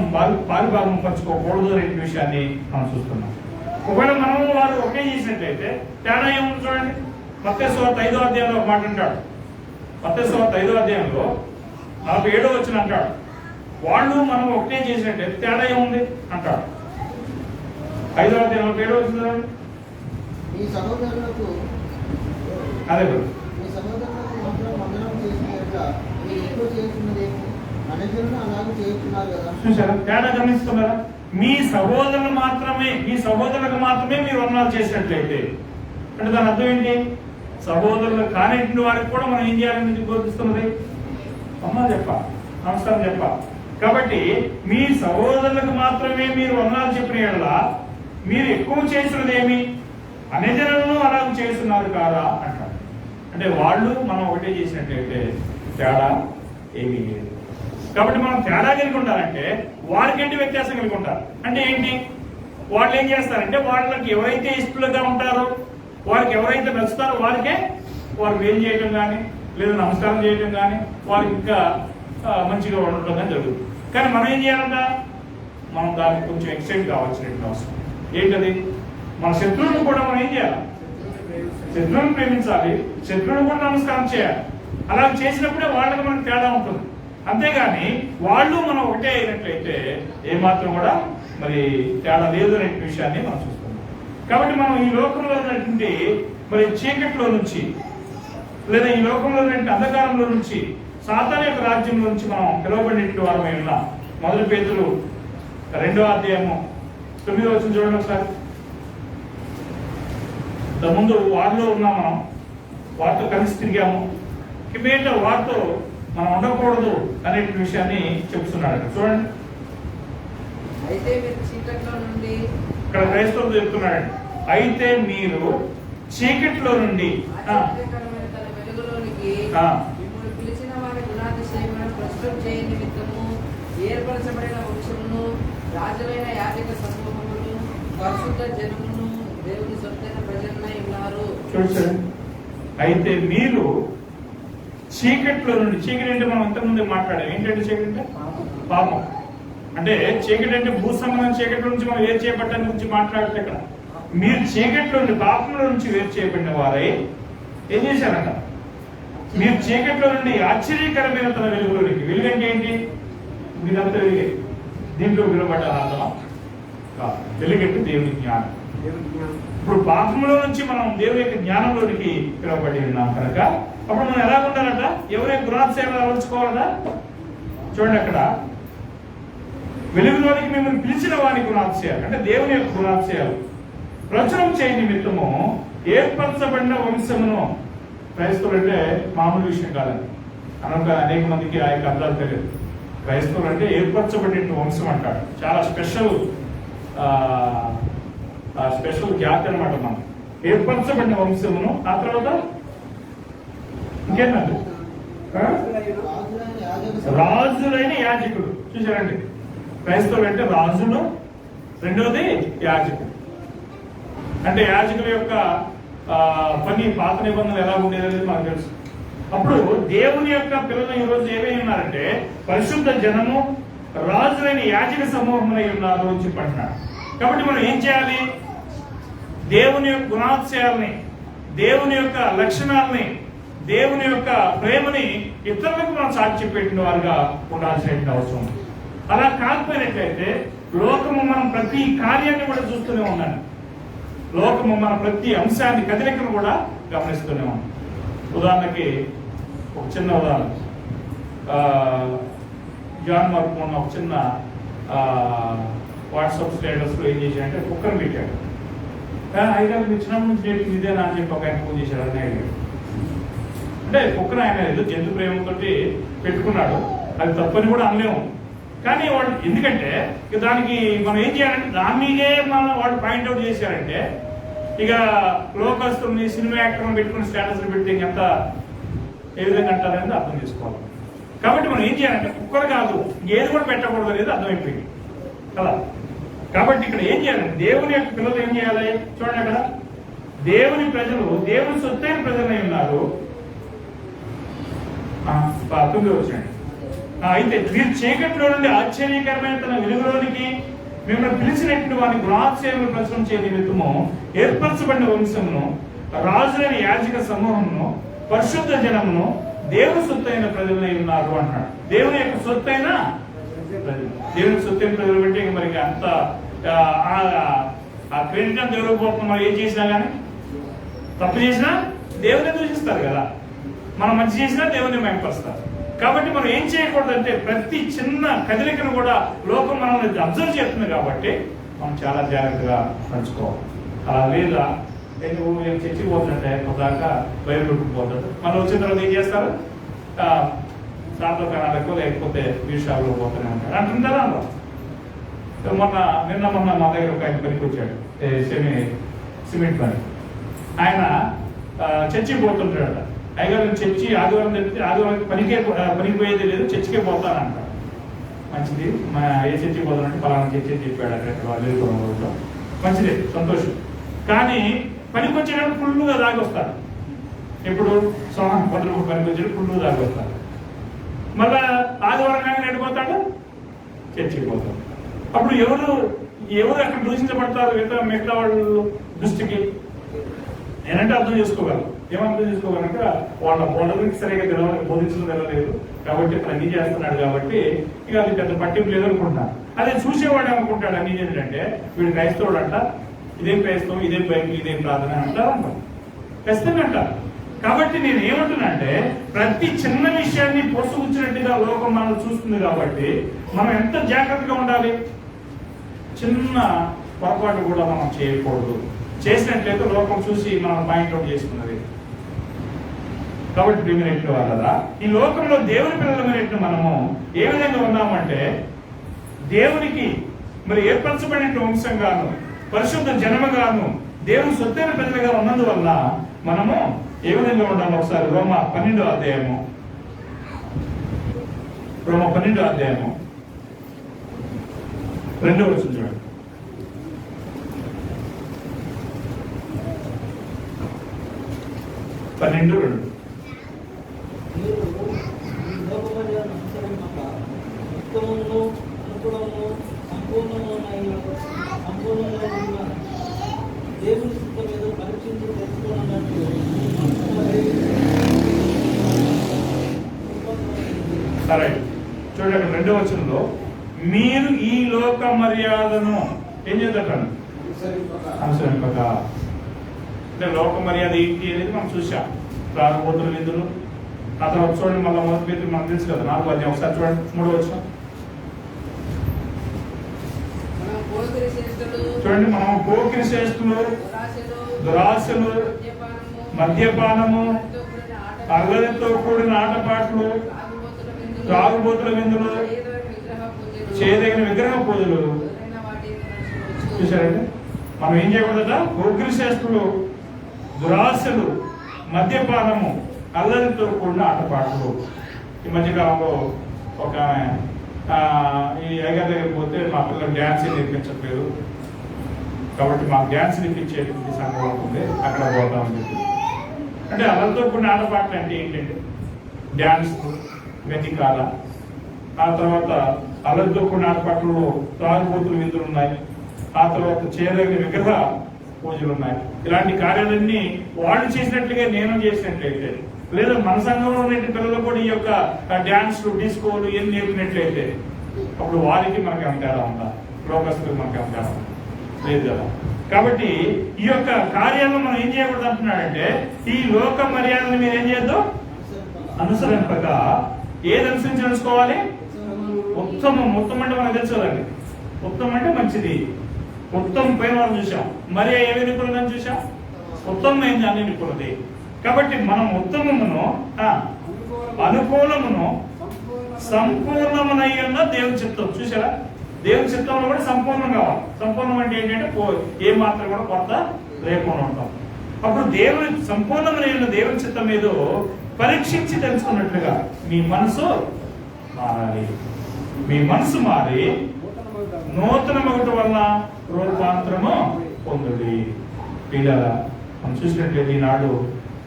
పాలుభాగం పంచుకోకూడదు అనే విషయాన్ని మనం చూస్తున్నాం. ఒకవేళ మనం వారు ఒకే చేసినట్లయితే తేడా ఏముంది చూడండి. మత్తయి సువార్త 5వ అధ్యాయంలో ఒక మాట అంటాడు. మత్తయి సువార్త 5వ అధ్యాయంలో 47వ వచనం అంటాడు, వాళ్ళు మనం ఒకటే చేసినట్లయితే తేడా ఏముంది అంటాడు. 5వ అధ్యాయం 47వ వచనం ఈ సహోదరులకు అదే మీ సహోదరులకు మాత్రం వందనం చేసినట్ల మీరు ఎక్కువ చేస్తున్నదేమి అనుజులను అలాగే చేస్తున్నారు కదా. చూసారా తేడా గమనిస్తున్నారా? మీ సహోదరులు మాత్రమే, మీ సహోదరులకు మాత్రమే మీరు వందనాలు చేసినట్లయితే అంటే దాని అర్థం ఏంటి? సహోదరులు కానిటువంటి వారికి కూడా మనం ఏం చేయాలని బోధిస్తున్నది? అమ్మా చెప్ప, నమస్కారం చెప్ప. కాబట్టి మీ సహోదరులకు మాత్రమే మీరు వందనాలు చెప్పిన యెడల మీరు ఎక్కువ చేసినది ఏమి? అనేజనులను అలా చేస్తున్నారు కాదా అంటారు. అంటే వాళ్ళు మనం ఒకటే చేసినట్లయితే తేడా ఏమీ లేదు. కాబట్టి మనం తేడా కలిగి ఉండాలంటే వారికంటే వ్యత్యాసం కలిగి ఉంటారు. అంటే ఏంటి? వాళ్ళు ఏం చేస్తారంటే వాళ్ళకి ఎవరైతే ఇష్టలుగా ఉంటారో, వారికి ఎవరైతే నచ్చుతారో వారికే వారు వేలు చేయడం కానీ లేదా నమస్కారం చేయడం కానీ వారికి ఇంకా మంచిగా ఉండటం కానీ జరుగుతుంది. కానీ మనం ఏం చేయాలంట? మనం దానికి కొంచెం ఎక్సైట్ కావాల్సినటువంటి అవసరం ఏంటది? మన శత్రువులను కూడా మనం ఏం చేయాలి? శత్రువులను ప్రేమించాలి, శత్రువులను కూడా నమస్కారం చేయాలి. అలా చేసినప్పుడే వాళ్ళకి మనకు తేడా ఉంటుంది. అంతేగాని వాళ్ళు మనం ఒకటే అయినట్లయితే ఏమాత్రం కూడా మరి తేడా లేదు అనే విషయాన్ని మనం చూస్తున్నాం. కాబట్టి మనం ఈ లోకంలో ఉన్నటువంటి మరి చీకట్లో నుంచి లేదా ఈ లోకంలో ఉన్నటువంటి అంధకారంలో నుంచి సాతాను యొక్క రాజ్యంలో నుంచి మనం పిలువబడినటువంటి వారమై ఉన్నాం. 1 పేతురు 2వ అధ్యాయము 9వ వచనం చూడండి ఒకసారి. ముందు వారిలో ఉన్నాం, మనం వారితో కలిసి తిరిగాము, ఇమేట వారితో మనం ఉండకూడదు అనే విషయాన్ని చెప్తున్నాడు. చూడండి, అయితే మీరు చీకట్లో నుండి, ఇక్కడ క్రైస్తవులు చెప్తున్నాడు, అయితే మీరు చీకట్లో నుండి ఆశ్చర్యకరమైన తన వెలుగులోనికి మిమ్మల్ని పిలిచిన వారి గుణాతిశయమైన ప్రస్తుతం చేయ నిమిత్తము ఏర్పరచబడిన వంశమును, రాజులైన యాజక సమూహమును, పరిశుద్ధ జనమును, దేవుని సొత్తైన ప్రజలై ఉన్నారు. చూడండి, అయితే మీరు చీకట్లో నుండి, చీకటి అంటే మనం ఇంతకుముందు మాట్లాడాం. ఏంటంటే చీకటి అంటే పాపం. అంటే చీకటి అంటే భూ సంబంధం చీకటి నుంచి మనం వేరు చేయబడ్డాన్ని గురించి మాట్లాడితే ఇక్కడ మీరు చీకట్లో నుండి, పాపంలో నుంచి వేరు చేయబడిన వారై ఏం చేశారంట? మీరు చీకట్లో నుండి ఆశ్చర్యకరమైన తన వెలుగులోనికి. వెలుగంటే ఏంటి? మీరంతా వెలుగే. దీంట్లో విలువబడ్డారు అర్థమా? వెలుగంటే దేవుని జ్ఞానం. ఇప్పుడు పాపంలో నుంచి మనం దేవుని యొక్క జ్ఞానంలోనికి పిలువబడి ఉన్నాం కనుక అప్పుడు మనం ఎలా ఉండాలట? ఎవరి గుణాతిశయాలు అలవర్చుకోవాలట? చూడండి, అక్కడ వెలుగులోనికి మిమ్మల్ని పిలిచిన వారి గుణాతిశయాలు అంటే దేవుని యొక్క గుణాతిశయాలు ప్రచురం చేయ నిమిత్తము ఏర్పరచబడిన వంశమును. క్రైస్తవులు అంటే మామూలు విషయం కాదండి. కనుక అనేక మందికి ఆ యొక్క అర్థాలు తెలియదు. క్రైస్తవులు అంటే ఏర్పరచబడిన వంశం అంటాడు. చాలా స్పెషల్ జాతి అనమాట. మనం ఏర్పరచబడిన వంశమును. ఆ తర్వాత ఇంకేంటండి? రాజులైన యాజకుడు. చూసారండి, క్రైస్తవులు అంటే రాజులు, రెండవది యాజకుడు. అంటే యాజకుల యొక్క పని పాత నిబంధనలు ఎలా ఉండేది మనకు తెలుసు. అప్పుడు దేవుని యొక్క పిల్లలు ఈరోజు ఏమై ఉన్నారంటే పరిశుద్ధ జనము, రాజులైన యాజక సమూహములై ఉన్నారు అని చెప్పంటున్నాడు. కాబట్టి మనం ఏం చేయాలి? దేవుని యొక్క గుణాతిశయాల్ని, దేవుని యొక్క లక్షణాలని, దేవుని యొక్క ప్రేమని ఇతరులకు మనం సాక్షి పెట్టిన వారుగా ఉండాల్సిన అవసరం. అలా కాకపోయినట్లయితే లోకము మనం ప్రతి కార్యాన్ని కూడా చూస్తూనే ఉన్నాను. లోకము మన ప్రతి అంశాన్ని, కదలికను కూడా గమనిస్తూనే ఉన్నాం. ఉదాహరణకి ఒక చిన్న ఉదాహరణ, జాన్ మార్క్ మొన్న ఒక చిన్న వాట్సాప్ స్టేటస్ లో ఏం చేశాడంటే కుక్కర్ పెట్టాడు. ఐదారు చిన్నప్పటి నుంచి నేర్పింది ఇదేనా అని చెప్పి ఒక ఆయన ఫోన్ చేశాడు. అని అడిగాడు. అంటే కుక్కర్ ఆయన ఏదో జంతు ప్రేమతో పెట్టుకున్నాడు, అది తప్పని కూడా అనలేము. కానీ వాడు ఎందుకంటే దానికి మనం ఏం చేయాలంటే దాని మీదే మనం వాడు పాయింట్అవుట్ చేశారంటే ఇక లోకస్తుల్ని, సినిమా యాక్టర్ని పెట్టుకుని స్టేటస్లు పెట్టి ఎంత ఏ విధంగా అంటారనేది అర్థం చేసుకోవాలి. కాబట్టి మనం ఏం చేయాలంటే కుక్కర్ కాదు ఏది కూడా పెట్టకూడదు అనేది అర్థమైపోయింది కదా. కాబట్టి ఇక్కడ ఏం చేయాలంటే దేవుని యొక్క పిల్లలు ఏం చేయాలి? చూడండి, అక్కడ దేవుని ప్రజలు దేవుని సొత్తైన ప్రజలై ఉన్నారు. తొమ్మిది వచ్చాడు. అయితే వీరు చీకట్లో నుండి ఆశ్చర్యకరమైన తన వెలుగులోనికి మిమ్మల్ని పిలిచినట్టు వారి గుణాతిశయములు ప్రచురించే నిమిత్తము ఏర్పరచబడిన వంశమును, రాజులైన యాజక సమూహమును, పరిశుద్ధ జనమును, దేవుని సొత్తైన ప్రజలై ఉన్నారు అన్నాడు. దేవుని యొక్క సొత్తైన ప్రజలు, దేవుని సొత్తైన ప్రజలు అంటే మరి అంత ఆ క్రెడిట్ అంత ఎవరికి పోతుంది? మనం ఏం చేసినా కానీ, తప్పు చేసినా దేవుని దూషిస్తారు కదా, మనం మంచి చేసినా దేవుని మైంపరుస్తారు. కాబట్టి మనం ఏం చేయకూడదంటే ప్రతి చిన్న కదలికను కూడా లోకం మనల్ని అబ్జర్వ్ చేస్తుంది. కాబట్టి మనం చాలా జాగ్రత్తగా నడుచుకోవాలి. అలా లేదా నువ్వు చర్చికి పోతుంటే కొద్దాకా బయలు పోతాడు, మనం వచ్చిన తర్వాత ఏం చేస్తారు? షాప్లో కనాలకు లేకపోతే వీడి షాప్లో పోతూనే ఉంటాడు అంటుంటారా అందులో. నిన్న మొన్న మా దగ్గర ఒక ఆయన పనికి వచ్చాడు, సిమెంట్ పని. ఆయన చర్చికి పోతుంటాడట. అయ్యగారు చర్చి ఆదివారం తెలిస్తే ఆదివారం పనికి పోయేది లేదు, చర్చికే పోతానంట. మంచిది, ఏ చర్చికి పోతానంటే పలానా చర్చి చెప్పాడు అక్కడ. మంచిది, సంతోషం. కానీ పనికి వచ్చేటప్పుడు ఫుల్గా దాగొస్తాడు. ఎప్పుడు సోమవారం పొద్దున పనికి వచ్చేటప్పుడు ఫుల్గా దాగొస్తాడు. మళ్ళా ఆదివారం కానీ నడిపోతాడు, చర్చికి పోతాడు. అప్పుడు ఎవరు అక్కడ దూషించబడతారు మిగతా వాళ్ళు దృష్టికి? నేనంటే అర్థం చేసుకోగలను. ఏమర్థం చేసుకోగలంటే వాళ్ళ గురించి సరిగ్గా తెలవాలి, బోధించడం తెలవలేదు కాబట్టి అన్ని చేస్తున్నాడు కాబట్టి ఇక అది పెద్ద పట్టింపు లేదు అనుకుంటున్నాను. అదే చూసేవాడు ఏమనుకుంటాడు అన్ని ఏంటంటే వీడు క్రైస్తవుడు అంట, ఇదేం క్రైస్తవం, ఇదేం బైబిల్, ఇదేం ప్రార్థన అంటారు అంటారు, ఖచ్చితంగా అంటారు. కాబట్టి నేను ఏమంటున్నా అంటే ప్రతి చిన్న విషయాన్ని పోసుకొచ్చినట్టుగా లోకం మనం చూస్తుంది. కాబట్టి మనం ఎంత జాగ్రత్తగా ఉండాలి. చిన్న పొరపాటు కూడా మనం చేయకూడదు. చేసినట్లయితే లోకం చూసి మనం పాయింట్అవుట్ చేసుకున్నది. కాబట్టి ప్రియమైనటువంటి వాళ్ళరా, ఈ లోకంలో దేవుని పిల్లలమైనట్టు మనము ఏ విధంగా ఉన్నామంటే దేవునికి మరి ఏర్పరచబడిన వంశంగాను, పరిశుద్ధ జనముగాను, దేవుని సొత్తైన ప్రజలుగా ఉన్నందువల్ల మనము ఏ విధంగా ఉండాలి? ఒకసారి రోమ 12వ అధ్యాయము 2వ వచనం చూడండి. సరే చూడండి, 2వ వచనంలో మీరు ఈ లోక మర్యాదను ఏం చేద్దాం? అనుసరింపక. అంటే లోక మర్యాద ఏంటి అనేది మనం చూసాం. త్రాగుబోతుల విందులు, ఆ తర్వాత చూడండి మళ్ళీ మొదటి పేతురు మనకు తెలుసు కదా, 4వ అధ్యాయం ఒకసారి చూడండి 3వ వచనం చూడండి. మనం పోకిరి శ్రేష్ఠులు, దురాశలు, మద్యపానము, అల్లరితో కూడిన ఆటపాటలు, త్రాగుబోతుల విందులు, చేయదగిన విగ్రహ పూజలు. చూసారండి, మనం ఏం చేయకూడదట? పోకిరి శ్రేష్ఠులు, దురాశలు, మద్యపానము, అల్లరితో కూడిన ఆటపాటలు. ఈ మధ్యకాలంలో ఒక ఈ అయ్యగారి దగ్గరికి పోతే మా పిల్లలు డ్యాన్స్ నేర్పించట్లేదు, కాబట్టి మాకు డ్యాన్స్ ఇప్పించేటువంటి సంఘం ఉంటుంది, అక్కడ పోతామని చెప్పి. అంటే అలతో కొన్ని ఆటపాటలు అంటే ఏంటంటే డ్యాన్స్, వెతికాల, ఆ తర్వాత అలతో కొన్ని ఆటపాటల్లో తాగుబోతులు విధులు ఉన్నాయి, ఆ తర్వాత చేయదగిన విగ్రహ పూజలు ఉన్నాయి. ఇలాంటి కార్యాలన్నీ వాళ్ళు చేసినట్లుగా నేను చేసినట్లయితే, లేదా మన సంఘంలో ఉన్న పిల్లలు కూడా ఈ యొక్క డ్యాన్స్లు, డిస్కోలు ఏం నేర్పినట్లయితే అప్పుడు వారికి మనకి ఏం తేడా ఉందా? లోకస్తులకు మనకి ఏం తేడా ఉందా? లేదు కదా. కాబట్టి ఈ యొక్క కార్యాలను మనం ఏం చేయకూడదు అంటున్నాడంటే, ఈ లోక మర్యాదను మీరు ఏం చేయొద్దు, అనుసరింపగా ఏది అనుసరించి తెలుసుకోవాలి? ఉత్తమం. ఉత్తమం అంటే మనకు తెలుసు కదండి, ఉత్తమం అంటే మంచిది. ఉత్తమం పైన మనం చూసాం, మరి ఏమి ఎన్నుకున్నదని చూసాం, ఉత్తమమైంది అని ఎన్నుకున్నది. కాబట్టి మనం ఉత్తమమును, అనుకూలమును, సంపూర్ణమునై ఉన్న దేవుని చిత్తం. చూసారా, దేవుని చిత్తంలో కూడా సంపూర్ణం కావాలి. సంపూర్ణం అంటే ఏంటంటే ఏ మాత్రం కూడా కొత్త లేకుండా ఉంటాం. అప్పుడు దేవుని సంపూర్ణమైన దేవుని చిత్తం ఏదో పరీక్షించి తెలుసుకున్నట్లుగా మీ మనసు మారాలి. మీ మనసు మారి నూతన మగుట వల్ల రూపాంతరము పొందుడి. పిల్లరా, మనం చూసినట్లయితే ఈనాడు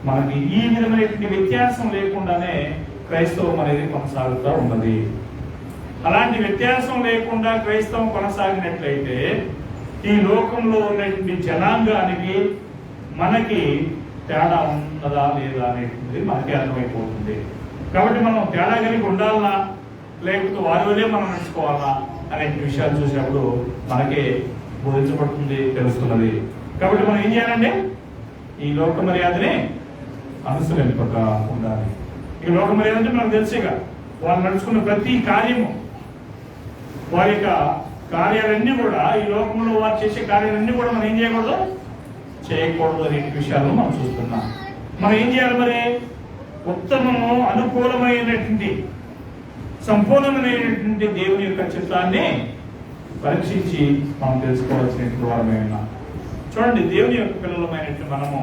మనకి ఈ విధమైనటువంటి వ్యత్యాసం లేకుండానే క్రైస్తవం అనేది కొనసాగుతూ ఉన్నది. అలాంటి వ్యత్యాసం లేకుండా క్రైస్తవం కొనసాగినట్లయితే ఈ లోకంలో ఉన్నటువంటి జనాంగానికి మనకి తేడా ఉన్నదా లేదా అనేటువంటిది మనకి అర్థమైపోతుంది. కాబట్టి మనం తేడా కలిగి ఉండాలన్నా లేకపోతే వారి వల్లే మనం నడుచుకోవాలా అనే విషయాలు చూసినప్పుడు మనకి బోధించబడుతుంది, తెలుస్తున్నది. కాబట్టి మనం ఏం చేయాలంటే ఈ లోక మర్యాదని అనుసరింపక ఉండాలి. ఈ లోక మర్యాద అంటే మనకు తెలిసేగా, వాళ్ళు నడుచుకున్న ప్రతి కార్యము, వారి యొక్క కార్యాలన్నీ కూడా, ఈ లోకంలో వారు చేసే కార్యాలన్నీ కూడా మనం ఏం చేయకూడదు అనే విషయాలను మనం చూస్తున్నాం. మనం ఏం చేయాలి మరి? ఉత్తమము, అనుకూలమైనటువంటి, సంపూర్ణమైనటువంటి దేవుని యొక్క చిత్తాన్ని పరీక్షించి మనం తెలుసుకోవాల్సినటువంటి వారమే ఉన్నాం. చూడండి, దేవుని యొక్క పిల్లలమైనటువంటి మనము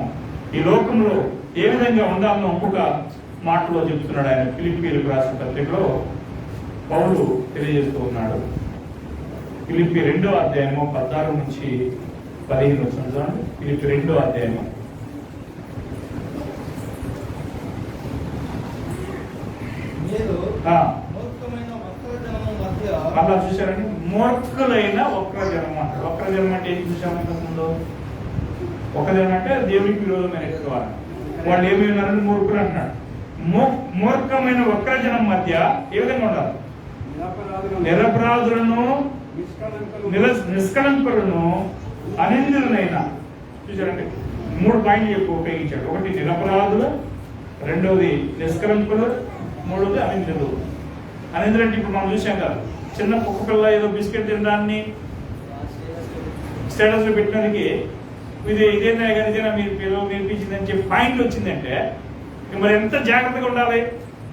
ఈ లోకంలో ఏ విధంగా ఉండాలని ఇంకొక మాటలో చెప్తున్నాడు ఆయన. ఫిలిప్పీలకు రాసిన పత్రికలో పౌలు తెలియజేస్తూ ఉన్నాడు. ఫిలిప్పీ 2వ అధ్యాయము 16 నుంచి 15 వచ్చిన చూడండి. ఫిలిప్పీ 2వ అధ్యాయము. అలా చూసారండి, మూర్ఖులైన వక్రజనం అంటారు. వక్రజనం అంటే ఏం చూసాము ఇంతకుముందు? ఒక జనం అంటే దేవునికి విరోధమైన వాళ్ళు ఏమి ఉన్నారని మూర్ఖులు అంటున్నాడు. మూర్ఖమైన వక్రజనం మధ్య ఏ విధంగా ఉండాలి? నిరపరాధులను, నిష్కలంకులను, అనిందులైన. చూసారంటే 3 పాయింట్లు ఉపయోగించాడు. ఒకటి నిరపరాధులు, రెండవది నిష్కలంకులు, మూడవది అనిందులు. అనిందులు అంటే ఇప్పుడు మనం చూసాం కదా, చిన్న కుక్క పిల్ల ఏదో బిస్కెట్ తినడాన్ని స్టేటస్ లో పెట్టడానికి ఇదేనా కానీ ఇదేనా మీరు పిల్లలు నేర్పించిందని చెప్పి పాయింట్ వచ్చిందంటే మరి ఎంత జాగ్రత్తగా ఉండాలి?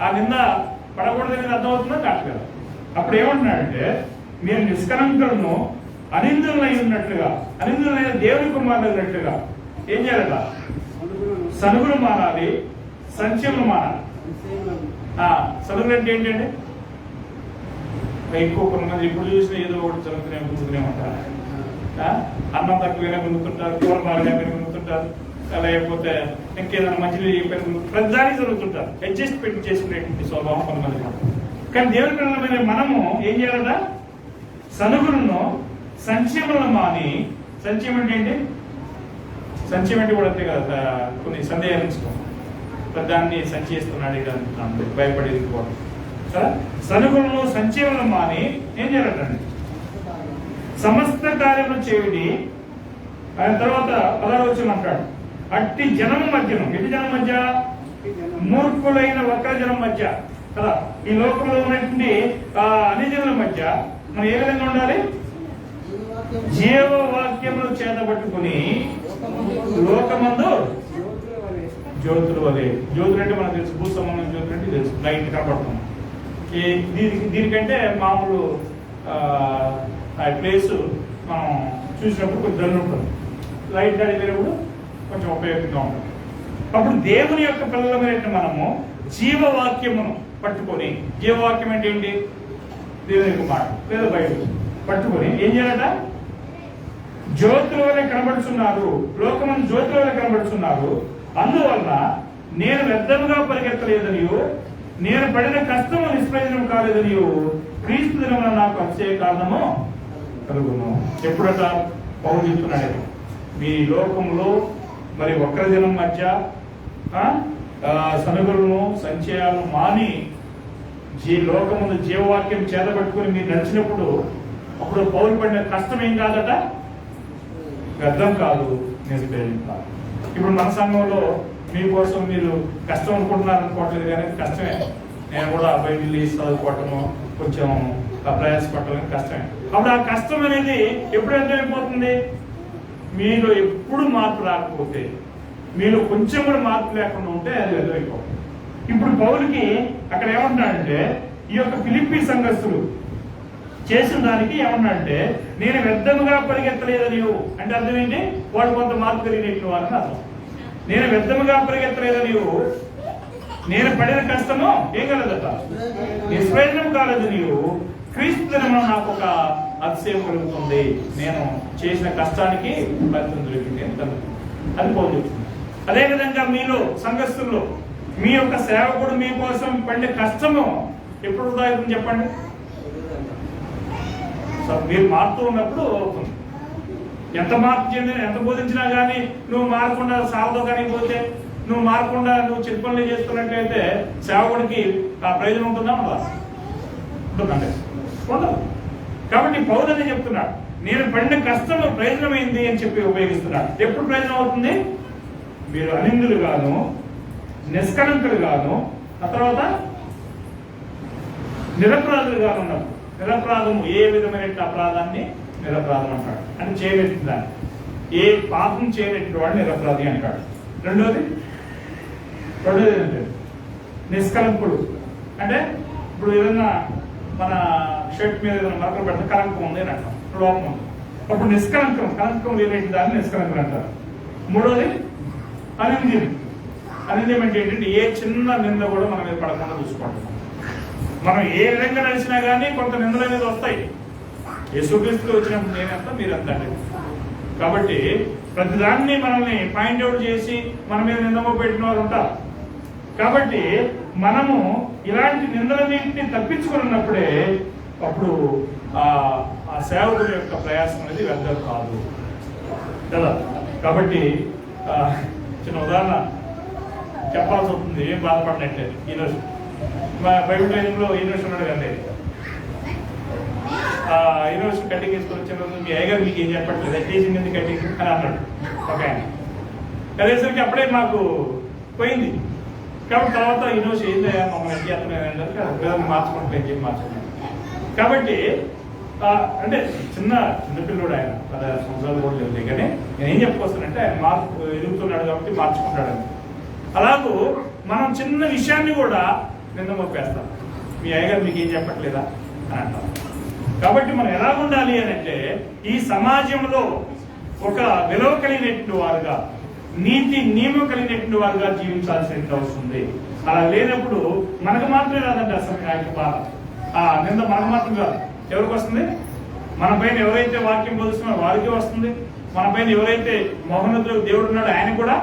ఆ నింద పడకూడదని అర్థమవుతుందో కాదు. అప్పుడు ఏమంటున్నాడంటే, మీరు నిష్కలంకులను, అనిందులై ఉన్నట్లుగా, అనిందులైన దేవుని కుమారులు ఉన్నట్లుగా ఏం చేయాలట? సనుగులు మానాలి, సంచలనం మానాలి. సనుగులు అంటే ఏంటంటే ఎక్కువ కొంతమంది ఇప్పుడు చూసిన ఏదో ఒకటి చదువుతూనే ఉంటారు. అన్నం తక్కువైనా కొనుక్కుంటారు, కూర బాగా కొనుక్కుంటారు, లేకపోతే ఇంకేదైనా మంచిది ప్రతిదానికి జరుగుతుంటారు. అడ్జస్ట్మెంట్ చేసుకునేటువంటి స్వభావం కొంతమంది. కానీ దేవుని పిల్లలమైన మనము ఏం చేయాలట? సనుగులను, సంక్షేమలను మాని. సంక్షేమం అంటే ఏంటి? సంక్షేమం అంటే కూడా అంతే కదా, కొన్ని సందేహాలు ఇస్తాం, దాన్ని సంచేస్తున్నాడు ఇక భయపడేది కూడా. సనుగులను, సంక్షేమలను మాని ఏం చేయాలండి? సమస్త కార్యములు చేయుడి. ఆయన తర్వాత 16 వచ్చి అంటాడు, అట్టి జనం మధ్యను. ఎట్టి జనం మధ్య? మూర్ఖులైన వక్రజనం మధ్య కదా, ఈ లోకంలో ఉన్నటువంటి అనిజనుల మధ్య మనం ఏ విధంగా ఉండాలి? జీవవాక్యములు చేతబట్టుకుని లోకమందు జ్యోతుల వలె. జ్యోతులు అంటే మనకు తెలుసు, భూసంబంధం జ్యోతులు అంటే తెలుసు, లైట్ కనపడుతుంది. దీనికంటే మామూలు ఆ ప్లేస్ మనం చూసినప్పుడు కొంచెం ధరలు ఉంటుంది, లైట్ గాడి వేరేప్పుడు కొంచెం ఉపయోగంగా ఉంటుంది. అప్పుడు దేవుని యొక్క పిల్లలమైన మనము జీవవాక్యమును పట్టుకొని, జీవవాక్యం అంటే ఏంటి? దేవుని యొక్క మాట లేదా బైబిల్ పట్టుకొని ఏం చేయాలట? జ్యోతుల వలె కనబడుచున్నారు, లోకమందు జ్యోతుల వలె కనబడుచున్నారు. అందువల్ల నేను వ్యర్థముగా పరిగెత్తలేదనియు, నేను పడిన కష్టము నిష్ప్రయోజనం కాలేదనియు క్రీస్తు దినమున నాకు అతిశయ కారణము కలుగును. ఎప్పుడట పౌలు చెప్తున్నాడు, మీ లోకంలో మరి ఒక్కర దినం మధ్య సనుగులను సంచయాలను మాని లోకముందు జీవవాక్యం చేతబట్టుకుని మీరు నడిచినప్పుడు అప్పుడు పౌలు పడిన కష్టం ఏం కాదట, వ్యర్థం కాదు, నిష్ప్రయోజనం కాదు. ఇప్పుడు మన సంఘంలో మీకోసం మీరు కష్టం అనుకుంటున్నారు అనుకోవట్లేదు, కానీ కష్టమే. నేను కూడా బయటికి చదువుకోవటము, కొంచెం ప్రయాసపడటం కష్టమే. అప్పుడు ఆ కష్టం అనేది ఎప్పుడు అర్థమైపోతుంది? మీలో ఎప్పుడు మార్పు రాకపోతే, మీలో కొంచెం కూడా మార్పు లేకుండా ఉంటే అది అర్థమైపోతుంది. ఇప్పుడు పౌలుకి అక్కడ ఏమంటున్నాడంటే, ఈ యొక్క ఫిలిప్పీ సంఘస్థులు చేసిన దానికి ఏమన్నాడంటే, నేను వ్యర్థముగా పరిగెత్తలేదని. అంటే అర్థం ఏంటి? వాడు కొంత మార్పు కలిగినట్లు అని అర్థం. నేను వ్యర్థముగా పరిగెత్తలేదని, నేను పడిన కష్టము ఏం కలదట, నిష్ప్రయోజనం కాలేదు. నీవు క్రీస్తు దినమున నాకు ఒక అతిశయం కలుగుతుంది, నేను చేసిన కష్టానికి ఫలితం దొరికింది అని అది పౌలు చెప్తుంది. అదేవిధంగా మీలో సంఘస్థుల్లో మీ యొక్క సేవకుడు మీకోసం పడిన కష్టము ఎప్పుడు వృధా అవుతుంది చెప్పండి? మీరు మారుతూ ఉన్నప్పుడు అవుతుంది. ఎంత మార్పు చెందిన, ఎంత బోధించినా కానీ నువ్వు మారకుండా సాగుతో కానీ పోతే, నువ్వు మారకుండా నువ్వు చిన్న పనులు చేస్తున్నట్లయితే సేవకుడికి ఆ ప్రయోజనం ఉంటుందా? ఉంటుందండి, ఉండదు. కాబట్టి పౌలు అని చెప్తున్నాడు, నేను పడిన కష్టం ప్రయోజనమైంది అని చెప్పి ఉపయోగిస్తున్నాడు. ఎప్పుడు ప్రయోజనం అవుతుంది? మీరు అనిందులు గాను, నిష్కలంకులు గాను, ఆ తర్వాత నిరపరాధులు గాను ఉన్నప్పుడు. నిరపరాధము ఏ విధమైన అపరాధాన్ని నిరపరాధం అంటాడు, అంటే చేయనట్టు దాన్ని, ఏ పాపం చేయనట్టు వాడు నిరపరాధి అంటాడు. రెండోది ఏంటంటే నిష్కలంకుడు. అంటే ఇప్పుడు ఏదైనా మన షర్ట్ మీద ఏదైనా మరకలు పెడితే కలంకం ఉంది అని అంటాం, లోపం ఉంది. అప్పుడు నిష్కలంకం, కలంకం లేనట్టు దాన్ని నిష్కలంకం అంటారు. మూడోది అనింద్యం. అనింద్యం అంటే ఏంటంటే ఏ చిన్న నింద కూడా మన మీద పడకుండా చూసుకోండి. మనం ఏ విధంగా నడిచినా కానీ కొంత నిందలు అనేది వస్తాయి. యేసుక్రీస్తులో వచ్చినప్పుడు నేనంతా మీరంతా. కాబట్టి ప్రతిదాన్ని మనల్ని పాయింట్ అవుట్ చేసి మన మీద నిందమ పెట్టిన వారు ఉంటారు. కాబట్టి మనము ఇలాంటి నిందలన్నింటినీ తప్పించుకున్నప్పుడే అప్పుడు ఆ సేవకుల యొక్క ప్రయాసం అనేది వ్యర్థం కాదు కదా. కాబట్టి చిన్న ఉదాహరణ చెప్పాల్సి వస్తుంది, ఏం బాధపడినట్టే. ఈరోజు మా బైబిల్ ట్రైనింగ్లో ఈరోజు ఉన్నాడు కండి, ఈరోజు కటింగ్ వేసుకొని వచ్చిన రోజు మీ అయ్యగారు మీకు ఏం చెప్పట్లేదు, టీచింగ్ ఎందుకు కటింగ్ అని అన్నాడు ఒక ఆయన. కలిసేసరికి అప్పుడే మాకు పోయింది. కాబట్టి తర్వాత ఈరోజు ఏంటయ్యా మమ్మల్ని ఎంత చేస్తున్నాను మార్చుకుంటే ఏం చెప్పి మార్చుకున్నాను. కాబట్టి అంటే చిన్నపిల్లడు ఆయన 16 సంవత్సరాలు కూడా లేదు, కానీ నేను ఏం చెప్పుకొస్తానంటే ఆయన మార్పు ఎదుగుతున్నాడు కాబట్టి మార్చుకుంటాడని. అలాగూ మనం చిన్న విషయాన్ని కూడా నిన్న మొప్పేస్తాం, మీ అయ్యగారు మీకు ఏం చెప్పట్లేదా అని అంటాం. కాబట్టి మనం ఎలా ఉండాలి అని అంటే, ఈ సమాజంలో ఒక విలువ కలిగినటువంటి వారుగా, నీతి నియమం కలిగినటువంటి వారుగా జీవించాల్సిన అవసరం ఉంది. అలా లేనప్పుడు మనకు మాత్రమే రాదండి అసలు ఆయన బాధ. నింద మనకు మాత్రం కాదు, ఎవరికి వస్తుంది? మన పైన ఎవరైతే వాక్యం బోధిస్తున్నారో వారికి వస్తుంది. మన పైన ఎవరైతే మహోన్నతుడు దేవుడు ఉన్నాడో ఆయన కూడా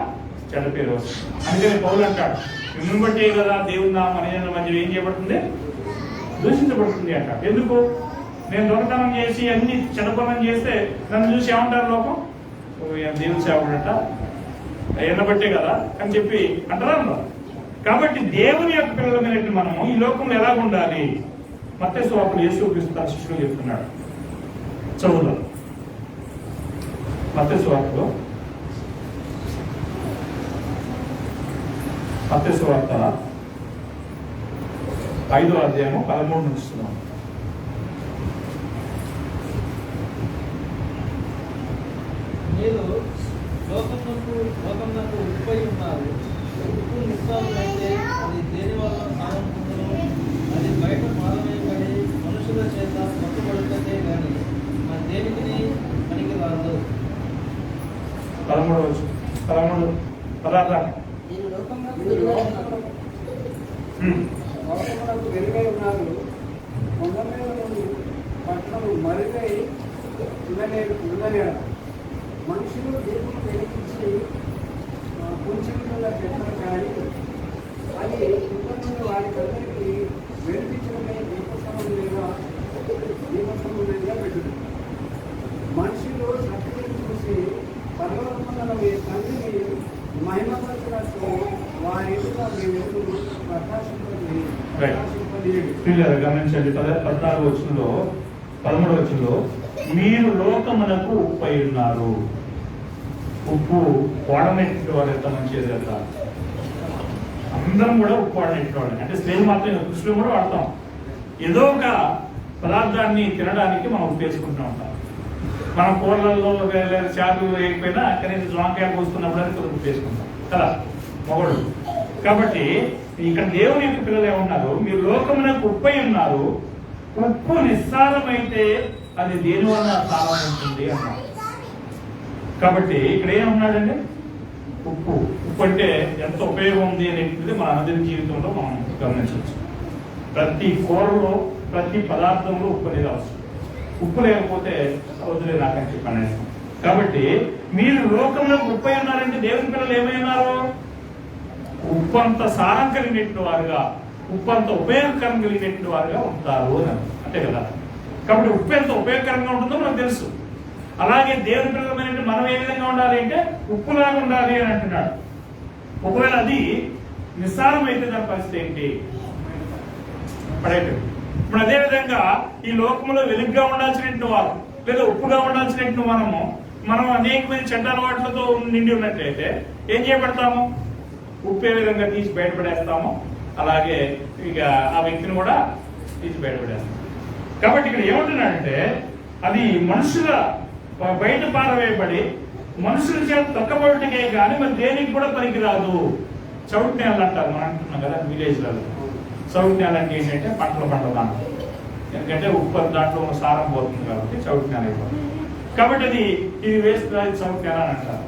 చెడ్డ పేరు వస్తుంది. అందుకని పౌలు అంటాడు, మిమ్మల్ని బట్టే కదా దేవుడు నా మనిషి మధ్య ఏం చేయబడుతుంది, దూషించబడుతుంది అంటాడు. ఎందుకు? నేను దొంగతనం చేసి అన్ని చెడపనం చేస్తే నన్ను చూసి ఏమంటారు లోకం, దేవుని సేవకుడట, ఎన్నబట్టే కదా అని చెప్పి అంటారా? కాబట్టి దేవుని యొక్క పిల్లలమైనట్టు మనము ఈ లోకంలో ఎలా ఉండాలి? మత్తయి సువార్తలో యేసుక్రీస్తు తన శిష్యులు చెప్తున్నాడు. చదువులో మత్తయి సువార్తలో, మత్తయి సువార్త 5వ అధ్యాయము 13 నుంచి చూస్తున్నాం. మీరు లోకమునకు ఉప్పై ఉన్నారు. ఉప్పు నిష్ఫలమైతే అది దేని వల్ల సారం పొందును? అది బయట మాలవేయబడి మనుషుల చేత పట్టుబడుతుందే కానీ మన దేనికి పనికి రాదు. 13 లోకమునకు వెలుగై ఉన్నారు. కొండ మీద నుండి పట్టణము మరుగై ఉండలేదు. మనుషులు దీపం వెలిగించి కొంచెం పెట్టరు కానీ అది ఇబ్బందులు వారికందరికీ వెలిగించడమే దీపస్తంభంగా పెట్టదు. మనుషులు సత్యం చూసి పర్వతములను మీ తండ్రిని మహిమపరచడానికి వారి ఎదుట మీ ఎదురు ప్రకాశింపజేయండి. గమనించండి 14వ వచనంలో 13వ వచనంలో మీరు లోకమునకు ఉప్పు అయి ఉన్నారు. ఉప్పు వాడనెట్టు వాడు ఎంత మంచిది కదా. అందరం కూడా ఉప్పు వాడనెట్టు వాడు అంటే స్త్రీలు మాత్రం కృష్ణులు కూడా వాడతాం. ఏదో ఒక పదార్థాన్ని తినడానికి మనం ఉప్పు వేసుకుంటూ ఉంటాం. మన కూరలలో చాకులు వేయకపోయినా కనీసం జాంకాయ పోసుకున్నప్పుడు కొంచెం ఉప్పు వేసుకుంటాం కదా మొగడు. కాబట్టి ఇక్కడ దేవుని యొక్క పిల్లలు ఏమన్నారు, మీరు లోకమునకు ఉప్పు అయి ఉన్నారు. ఉప్పు నిస్సారమైతే అది దేని వలన సారం ఉంటుంది అన్నారు. కాబట్టి ఇక్కడ ఏమన్నాడండి, ఉప్పు అంటే ఎంత ఉపయోగం ఉంది అనేటువంటిది మన అందరి జీవితంలో మనం గమనించవచ్చు. ప్రతి కూరలో ప్రతి పదార్థంలో ఉప్పు అనేది అవసరం. ఉప్పు లేకపోతే వదిలే నాకని చెప్పాను. కాబట్టి మీరు లోకంలో ఉప్పు అయి ఉన్నారంటే దేవుని పిల్లలు ఏమైనారు, ఉప్పు అంత సారం కలిగినట్టు వారుగా, ఉప్పు అంత ఉపయోగకరం కలిగినట్టు వారుగా ఉంటారు అని అంతే కదా. కాబట్టి ఉప్పు ఎంత ఉపయోగకరంగా ఉంటుందో మనకు తెలుసు. అలాగే దేవుని పిల్లలమైన మనం ఏ విధంగా ఉండాలి అంటే ఉప్పులాగా ఉండాలి అని అంటున్నాడు. ఒకవేళ అది నిస్సారం అయితే దాని పరిస్థితి ఏంటి, పడేట. ఇప్పుడు అదే విధంగా ఈ లోకంలో వెలుగుగా ఉండాల్సినట్టు వారు లేదా ఉప్పుగా ఉండాల్సినట్టు మనం అనేకమైన చెడ్డ అలవాట్లతో నిండి ఉన్నట్లయితే ఏం చేయబడతాము, ఉప్పు ఏ విధంగా తీసి బయటపడేస్తాము అలాగే ఇక ఆ వ్యక్తిని కూడా తీసి బయటపడేస్తాం. కాబట్టి ఇక్కడ ఏమంటున్నాడంటే అది మనుషుల బయట పారవేయబడి మనుషుల చేత తొక్కబడికే కానీ మరి దేనికి కూడా పనికిరాదు. చౌట్ నేల అంటారు మనం అంటున్నాం కదా విలేజ్లలో. చౌట్ నేల అంటే ఏంటంటే పంటలు పండదానం. ఎందుకంటే ఉప్పు దాంట్లో ఉన్న సారం పోతుంది కాబట్టి చౌట్ నేల అయిపోతుంది. కాబట్టి అది ఇది వేస్ట్ చౌట్ నేల అని అంటారు.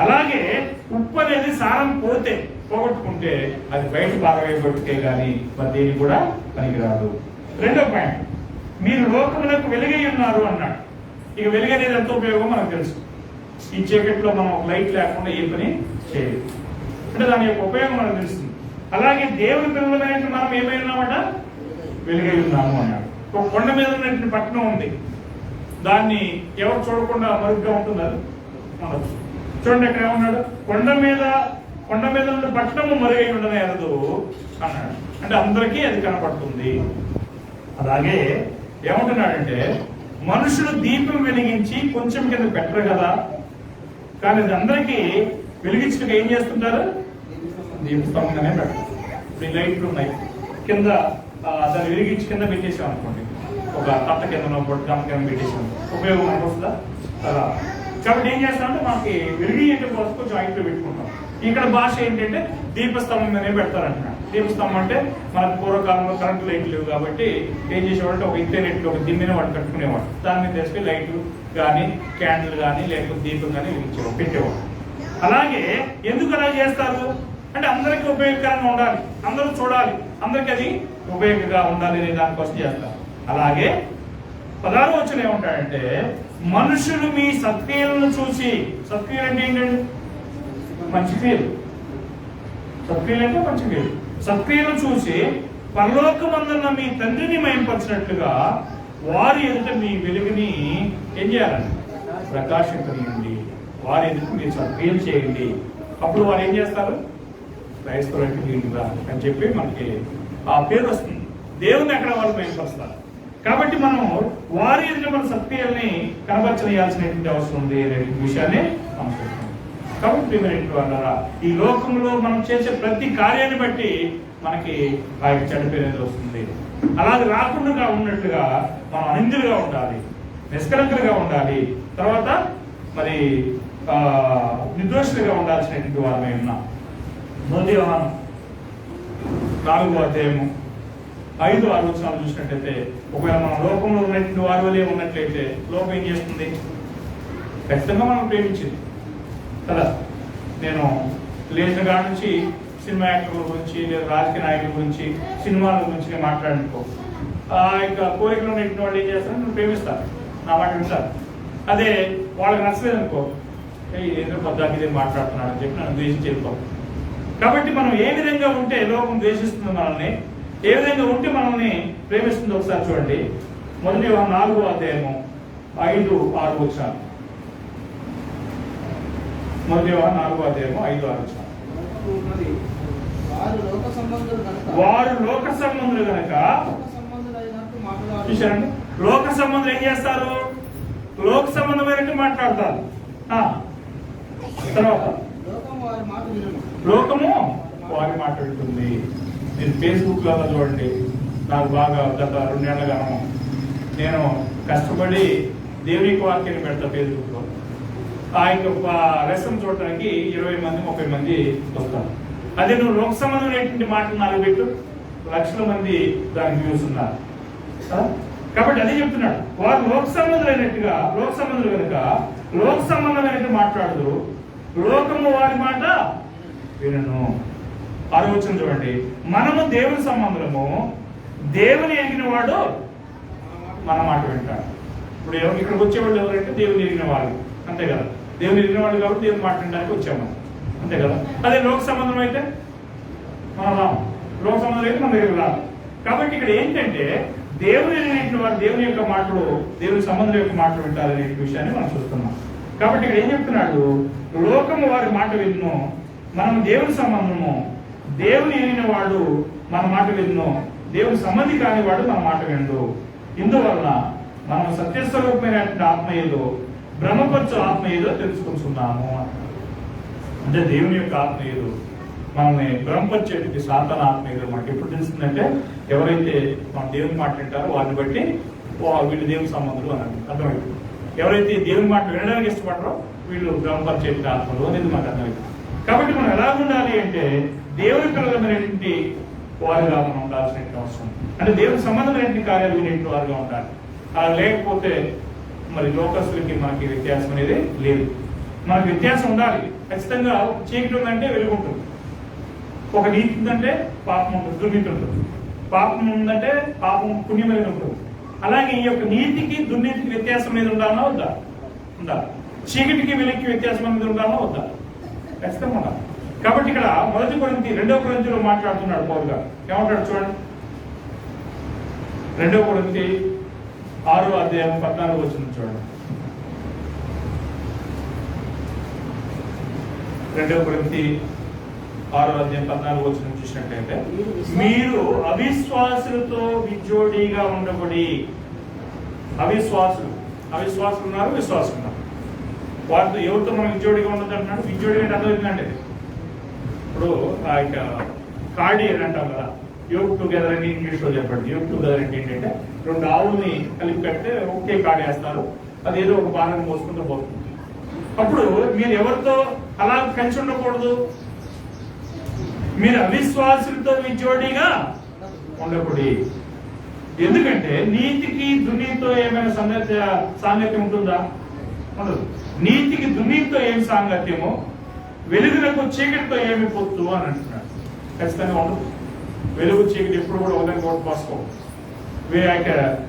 అలాగే ఉప్పు అనేది సారం పోగొట్టుకుంటే అది బయట పారవేయబడితే కానీ మరి దేనికి కూడా పనికిరాదు. రెండో పాయింట్, మీరు లోకములకు వెలుగై ఉన్నారు అన్నాడు. ఇక వెలుగు అనేది ఎంత ఉపయోగం మనకు తెలుసు. ఈ చీకట్లో మనం లైట్ లేకుండా ఏ పని చేయలేదు అంటే దాని యొక్క ఉపయోగం మనకు తెలుస్తుంది. అలాగే దేవుని పిల్లలైన మనం ఏమైనామట, వెలుగై ఉన్నాము అన్నాడు. ఒక కొండ మీద ఉన్నటువంటి పట్టణం ఉంది, దాన్ని ఎవరు చూడకుండా మరుగ్గా ఉంటుంది అది మనకు. చూడండి అక్కడ ఏమన్నాడు, కొండ మీద ఉన్న పట్టణము మరుగై ఉండనేరదు అన్నాడు. అంటే అందరికీ అది కనపడుతుంది. అలాగే ఏమంటున్నాడంటే మనుషులు దీపం వెలిగించి కొంచెం కింద పెట్టరు కదా, కానీ అది అందరికీ వెలిగించడానికి ఏం చేస్తుంటారు, దీపస్తంభంగానే పెడతారు. ఇప్పుడు ఈ లైట్లు ఉన్నాయి కింద, దాన్ని వెలిగించి కింద పెట్టేసాం అనుకోండి, ఒక తట్ట కింద బొట్టం కింద పెట్టేసాం, ఉపయోగం మనకు వస్తుందా అలా. కాబట్టి ఏం చేస్తామంటే మనకి వెలిగించడం కోసం కొంచెం హైట్లో పెట్టుకుంటాం. ఇక్కడ భాష ఏంటంటే దీపస్తంభంగానే పెడతారంటున్నాడు. దీపస్తంభం అంటే మనకు పూర్వకాలంలో కరెంటు లైట్లు లేవు కాబట్టి ఏం చేసేవాడు, ఒక ఇద్దరు నెట్లు ఒక దిమ్మిని వాడు కట్టుకునేవాడు. దాని మీద తీసుకుని లైట్లు కానీ క్యాండిల్ కానీ లేకపోతే దీపం కానీ వెలిగించేవాడు, పెట్టేవాడు. అలాగే ఎందుకు అలా చేస్తారు అంటే అందరికీ ఉపయోగకరంగా ఉండాలి, అందరూ చూడాలి, అందరికీ అది ఉపయోగంగా ఉండాలి అనే దానికోసం చేస్తారు. అలాగే 16వ వచనం ఏమంటాడంటే మనుషులు మీ సత్క్రియలను చూసి, సత్క్రియలు అంటే ఏంటంటే మంచి క్రియలు, సత్క్రియలు అంటే మంచి క్రియలు, సత్క్రియలు చూసి పరలోకమందున్న మీ తండ్రిని మహింపరిచినట్లుగా వారి ఎదుట మీ వెలుగుని ఏం చేయాలండి, ప్రకాశింపనీయండి. వారి ఎదుట మీరు సత్క్రియలు చేయండి. అప్పుడు వారు ఏం చేస్తారు, క్రైస్తవులకి వీళ్ళుగా అని చెప్పి మనకి ఆ పేరు వస్తుంది. దేవుని అక్కడ వాళ్ళు మహింపరుస్తారు. కాబట్టి మనం వారి ఎదుట మన సత్క్రియల్ని కనబరచనేయాల్సినటువంటి అవసరం ఉంది అనే విషయాన్ని మనం చూస్తాం. కాబట్టి ఈ లోకంలో మనం చేసే ప్రతి కార్యాన్ని బట్టి మనకి ఆ చెడ్డ పేరు అనేది వస్తుంది. అలాగే రాకుండా ఉన్నట్లుగా మనం అనిందులుగా ఉండాలి, నిష్కలంకులుగా ఉండాలి, తర్వాత మరి నిర్దోషులుగా ఉండాల్సినటువంటి వారమై ఉన్నాం. 1 యోహాను 4వ అధ్యాయము 5-6 వచనాలు చూసినట్లయితే ఒకవేళ మనం లోకంలో ఉన్నటువంటి వారి వల్లే ఉన్నట్లయితే లోకం ఏం చేస్తుంది, ఖచ్చితంగా మనం ప్రేమించింది కదా. నేను లేచిన కాడ నుంచి సినిమా యాక్టర్ల గురించి లేదా రాజకీయ నాయకుల గురించి సినిమాల గురించి నేను మాట్లాడుకో ఆ యొక్క కోరికలు ఉన్నటువంటి వాళ్ళు ఏం చేస్తారు, నేను ప్రేమిస్తారు, నా మాట వింటారు. అదే వాళ్ళకి నచ్చలేదు అనుకో, ఏదో పద్దాకి ఇదే మాట్లాడుతున్నాడు అని చెప్పి నన్ను ద్వేషించి వెళ్ళిపోతాం. కాబట్టి మనం ఏ విధంగా ఉంటే లోకం ద్వేషిస్తుంది మనల్ని, ఏ విధంగా ఉంటే మనల్ని ప్రేమిస్తుంది ఒకసారి చూడండి. మొదటి 4వ అధ్యాయము 5-6 వచనాలు. మొదటి 4వ అధ్యాయము 5-6 వచనాలు. వారు లోక సంబంధులు కనుక వారు లోక సంబంధులు కనుక లోక సంబంధులైనట్టు మాట్లాడారు. చూశారండి, లోక సంబంధులు ఏం చేస్తారు? లోక సంబంధమైనట్టు మాట్లాడతారు. తర్వాత లోకం వారి మాట వినును. లోకము వారి మాట వింటుంది. నేను ఫేస్బుక్ లో చూడండి, నాకు బాగా గత 2 ఏళ్ళగాను నేను కష్టపడి దేవుని వాక్యాన్ని పెడతా ఫేస్బుక్ లో. ఆ యొక్క లెసన్ చూడటానికి 20 మంది 30 మంది వస్తారు. అదే నువ్వు లోక సంబంధమైనటువంటి మాటలు 4 పెట్టు, లక్షల మంది దానికి వ్యూస్ ఉన్నారు. కాబట్టి అదే చెప్తున్నాడు, వారు లోక సంబంధులైనట్టుగా, లోక సంబంధులు కనుక లోక సంబంధమైనట్టు మాట్లాడదు, లోకము వారి మాట వినను. 6వ వచనం చూడండి, మనము దేవుని సంబంధము, దేవుని ఎరిగిన వాడు మన మాట వింటాడు. ఇప్పుడు ఇక్కడికి వచ్చేవాళ్ళు ఎవరంటే దేవుని ఎరిగిన వాళ్ళు, అంతే కదా. దేవుని ఎరిగిన వాళ్ళు కాబట్టి దేవుని మాట వినడానికి వచ్చాము, అంతే కదా. అదే లోక సంబంధం అయితే మనం రాము, లోక సంబంధం అయితే మన దగ్గర రాదు. కాబట్టి ఇక్కడ ఏంటంటే దేవుని ఎరిగిన వారు దేవుని యొక్క మాటలు, దేవుని సంబంధం యొక్క మాటలు వింటారనే విషయాన్ని మనం చూస్తున్నాం. కాబట్టి ఇక్కడ ఏం చెప్తున్నాడు, లోకము వారి మాట విన్ను, మనం దేవుని సంబంధము, దేవుని ఎరిగిన వాడు మన మాట విన్ను, దేవుని సంబంధి కాని వాడు మన మాట విండు. ఇందువలన మనం సత్యస్వరూపమైన ఆత్మీయులు, బ్రహ్మపరచు ఆత్మీయులు తెలుసుకుంటున్నాము. అంటే దేవుని యొక్క ఆత్మీయులు మనల్ని బ్రహ్మపరిచేటికి సాతాన ఆత్మీయులు మనకి ఎప్పుడు తెలుస్తుందంటే, ఎవరైతే మన దేవుని మాట వింటారో వారిని బట్టి వీళ్ళు దేవుని సంబంధులు అని అర్థమైంది. ఎవరైతే దేవుని మాట వినడానికి ఇష్టపడరో వీళ్ళు బ్రహ్మపరిచేటి ఆత్మలు అనేది మనకు అర్థమైంది. కాబట్టి మనం ఎలా ఉండాలి అంటే దేవుని పిల్లలమైనటువంటి వారిగా మనం ఉండాల్సిన అవసరం. అంటే దేవుని సంబంధమైనటువంటి కార్యాలు వినేటువంటి వారిగా ఉండాలి. అలా లేకపోతే మరి లోకస్తులకి మనకి వ్యత్యాసం అనేది లేదు. మనకు వ్యత్యాసం ఉండాలి ఖచ్చితంగా. చీకటి ఉందంటే వెలుగు ఉంటుంది, ఒక నీతి ఉందంటే పాపం ఉంటుంది, దుర్నీతి ఉంటుంది. పాపం ఉందంటే పాపం పుణ్యం అనేది ఉంటుంది. అలాగే ఈ యొక్క నీతికి దుర్నీతికి వ్యత్యాసం అనేది ఉండాలన్నా వద్దా? ఉండాలి. చీకటికి వెలుగుకి వ్యత్యాసం అనేది ఉండాలన్నా వద్దా? ఖచ్చితంగా ఉండాలి. కాబట్టి ఇక్కడ 1 కొరింథీ 2వ కొరింథీలో మాట్లాడుతున్నాడు పౌలు గారు. ఏమంటాడు చూడండి, 2వ కొరింథీ 6వ అధ్యాయం 14వ వచనం చూడండి. 2వ కొరింథీ 6వ అధ్యాయం 14వ వచనం చూసినట్లయితే, మీరు అవిశ్వాసులతో విజోడిగా ఉండబడి. అవిశ్వాసులు ఉన్నారు, విశ్వాసులు ఉన్నారు. వారితో ఎవరితో మనం విజోడిగా ఉండదు అంటున్నాడు. విజోడి అంటే అర్థమైందంటే ఇప్పుడు ఆ యొక్క కార్డి అని అంటాం కదా, యోగ్ టుగెదర్ అని ఇంగ్లీష్ లో చెప్పండి. యోగ్ టుగెదర్ అంటే ఏంటంటే 2 ఆవుల్ని కలిపి కడితే ఒకే కార్డు వేస్తారు, అది ఏదో ఒక బాణాన్ని మోసుకుంటూ పోతుంది. అప్పుడు మీరు ఎవరితో అలా కలిసి ఉండకూడదు, మీరు అవిశ్వాసులతో విజోడిగా ఉండకూడదు. ఎందుకంటే నీతికి దుర్నీతితో ఏమైనా సాంగత్యం ఉంటుందా? ఉండదు. నీతికి దుర్నీతితో ఏమి సాంగత్యమో, వెలుగులకు చీకటితో ఏమి పొత్తు అని అంటున్నాడు. ఖచ్చితంగా ఉండదు. వెలుగు చీకటి ఎప్పుడు కూడా ఒకదానికి ఒకటి పోసుకో.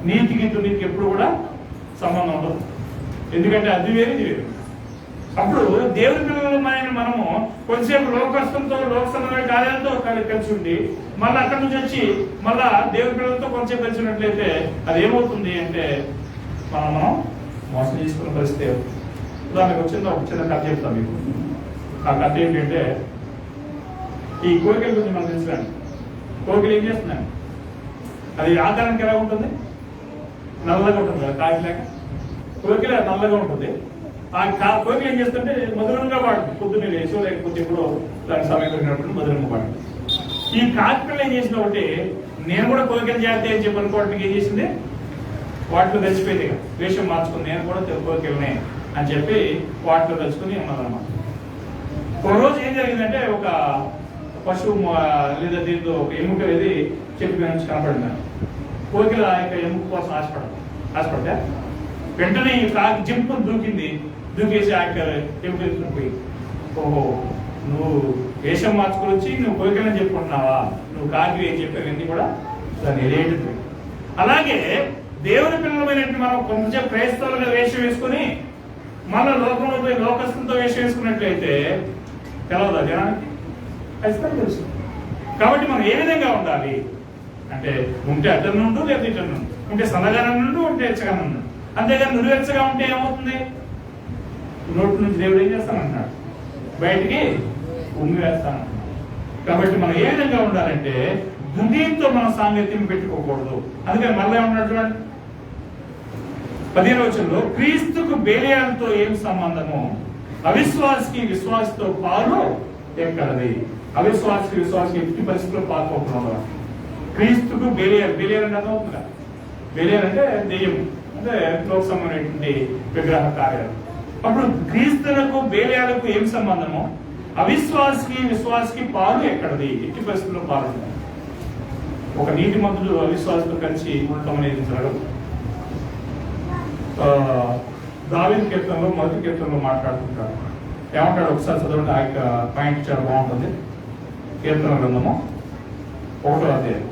నీతికి దుర్నీతికి ఎప్పుడు కూడా సంబంధం ఉండదు. ఎందుకంటే అది వేరు, ఇది వేరు. అప్పుడు దేవుని పిల్లలమైన మనము కొంతసేపు లోకస్తులతో, లోక సంబంధమైన కార్యాలతో కలిసి ఉండి మళ్ళీ అక్కడి నుంచి వచ్చి మళ్ళా దేవుని పిల్లలతో కొంతసేపు కలిసి ఉన్నట్లయితే అది ఏమవుతుంది అంటే మనం మోసం చేసుకున్న పరిస్థితి. దానికి ఒక చిన్న కథ చెప్తాం మీకు. ఆ కథ ఏంటంటే, ఈ కోరికల గురించి మనం తెలుసుకున్నాను. కోరికలు ఏం చేస్తున్నాను, అది ఆకారానికి ఎలా ఉంటుంది? నల్లగా ఉంటుంది కదా, కాకి లేక. కోరికలు నల్లగా ఉంటుంది. ఆ కోరికలు ఏం చేస్తుంటే మధురంగా వాడుతుంది. పొద్దున్నే లేచో లేకపోతే ఎప్పుడో దాని సమయం దొరికినప్పుడు మధురంగా వాడుతుంది. ఈ కాకిపిల్ల ఏం చేసిన ఒకటి, నేను కూడా కోరికలు చేస్తే అని చెప్పి అనుకోవడానికి ఏం చేసింది, వాటిలో తెలిసిపోయింది. వేషం మార్చుకుని నేను కూడా కోరికలనే అని చెప్పి వాటిలో తెలుసుకుని ఉన్నదన్నమాట. ఒక రోజు ఏం జరిగిందంటే, ఒక పశువు లేదా దీంతో ఒక ఎముక అనేది చెట్టు నుంచి కనపడింది. కోరికల ఆ యొక్క ఎముక కోసం ఆశపడితే వెంటనే ఈ కాకి జింపును దూకేసి ఆ యొక్క ఎముక పోయి, ఓహో నువ్వు వేషం మార్చుకుని వచ్చి నువ్వు కోరికలని చెప్పుకుంటున్నావా, నువ్వు కాకి ఏం చెప్పేవన్నీ కూడా దాన్ని ఎదేంటి. అలాగే దేవుని పిల్లలమైనట్టు మనం కొంచెం క్రైస్తవులుగా వేషం వేసుకుని మళ్ళా లోకంలో పోయి లోకస్తులతో వేషం వేసుకున్నట్లయితే తెలవదా జనానికి? ఖచ్చితంగా తెలుసు. కాబట్టి మనం ఏ విధంగా ఉండాలి అంటే ఉంటే అద్దం నుండు లేదా ఇద్దరు నుండి, ఉంటే సన్నగానం నుండి ఉంటే ఎచ్చగానం నుండి. అంతేగాని నురువెచ్చగా ఉంటే ఏమవుతుంది? నోటి నుంచి దేవుడు ఏం చేస్తానంటున్నాడు? బయటికి ఉమ్మి వేస్తానంటున్నాడు. కాబట్టి మనం ఏ విధంగా ఉండాలంటే దునీతో మనం సాంగత్యం పెట్టుకోకూడదు. అందుకని మళ్ళీ ఏమన్నాడు చూడండి 15వ వచనంలో, క్రీస్తుకు బేలియాలతో ఏం సంబంధము? అవిశ్వాసికి విశ్వాసతో పాలు ఎక్కడది? అవిశ్వాసికి విశ్వాసకి ఎట్టి పరిస్థితుల్లో పాల్పోకుండా ఉండాలి. క్రీస్తుకు బేలియాలు అంటే అర్థమవుతుందా? బేలియాలు అంటే దెయ్యం, అంటే లోక సంబంధమైనటువంటి విగ్రహ కార్యాలు. అప్పుడు క్రీస్తులకు బేలియాలకు ఏం సంబంధము? అవిశ్వాసికి విశ్వాసకి పాలు ఎక్కడది? ఎట్టి పరిస్థితుల్లో పాలు ఉండాలి. ఒక నీతిమంతుడు అవిశ్వాసంతో కలిసి ఉండటం జరగదు. దావీదు కీర్తనలో మొదటి కీర్తనలో మాట్లాడుతుంటాడు. ఏమంటాడు ఒకసారి చదవండి. ఆ యొక్క పాయింట్ చాలా బాగుంటుంది. కీర్తన గ్రంథము 1వ అధ్యాయం.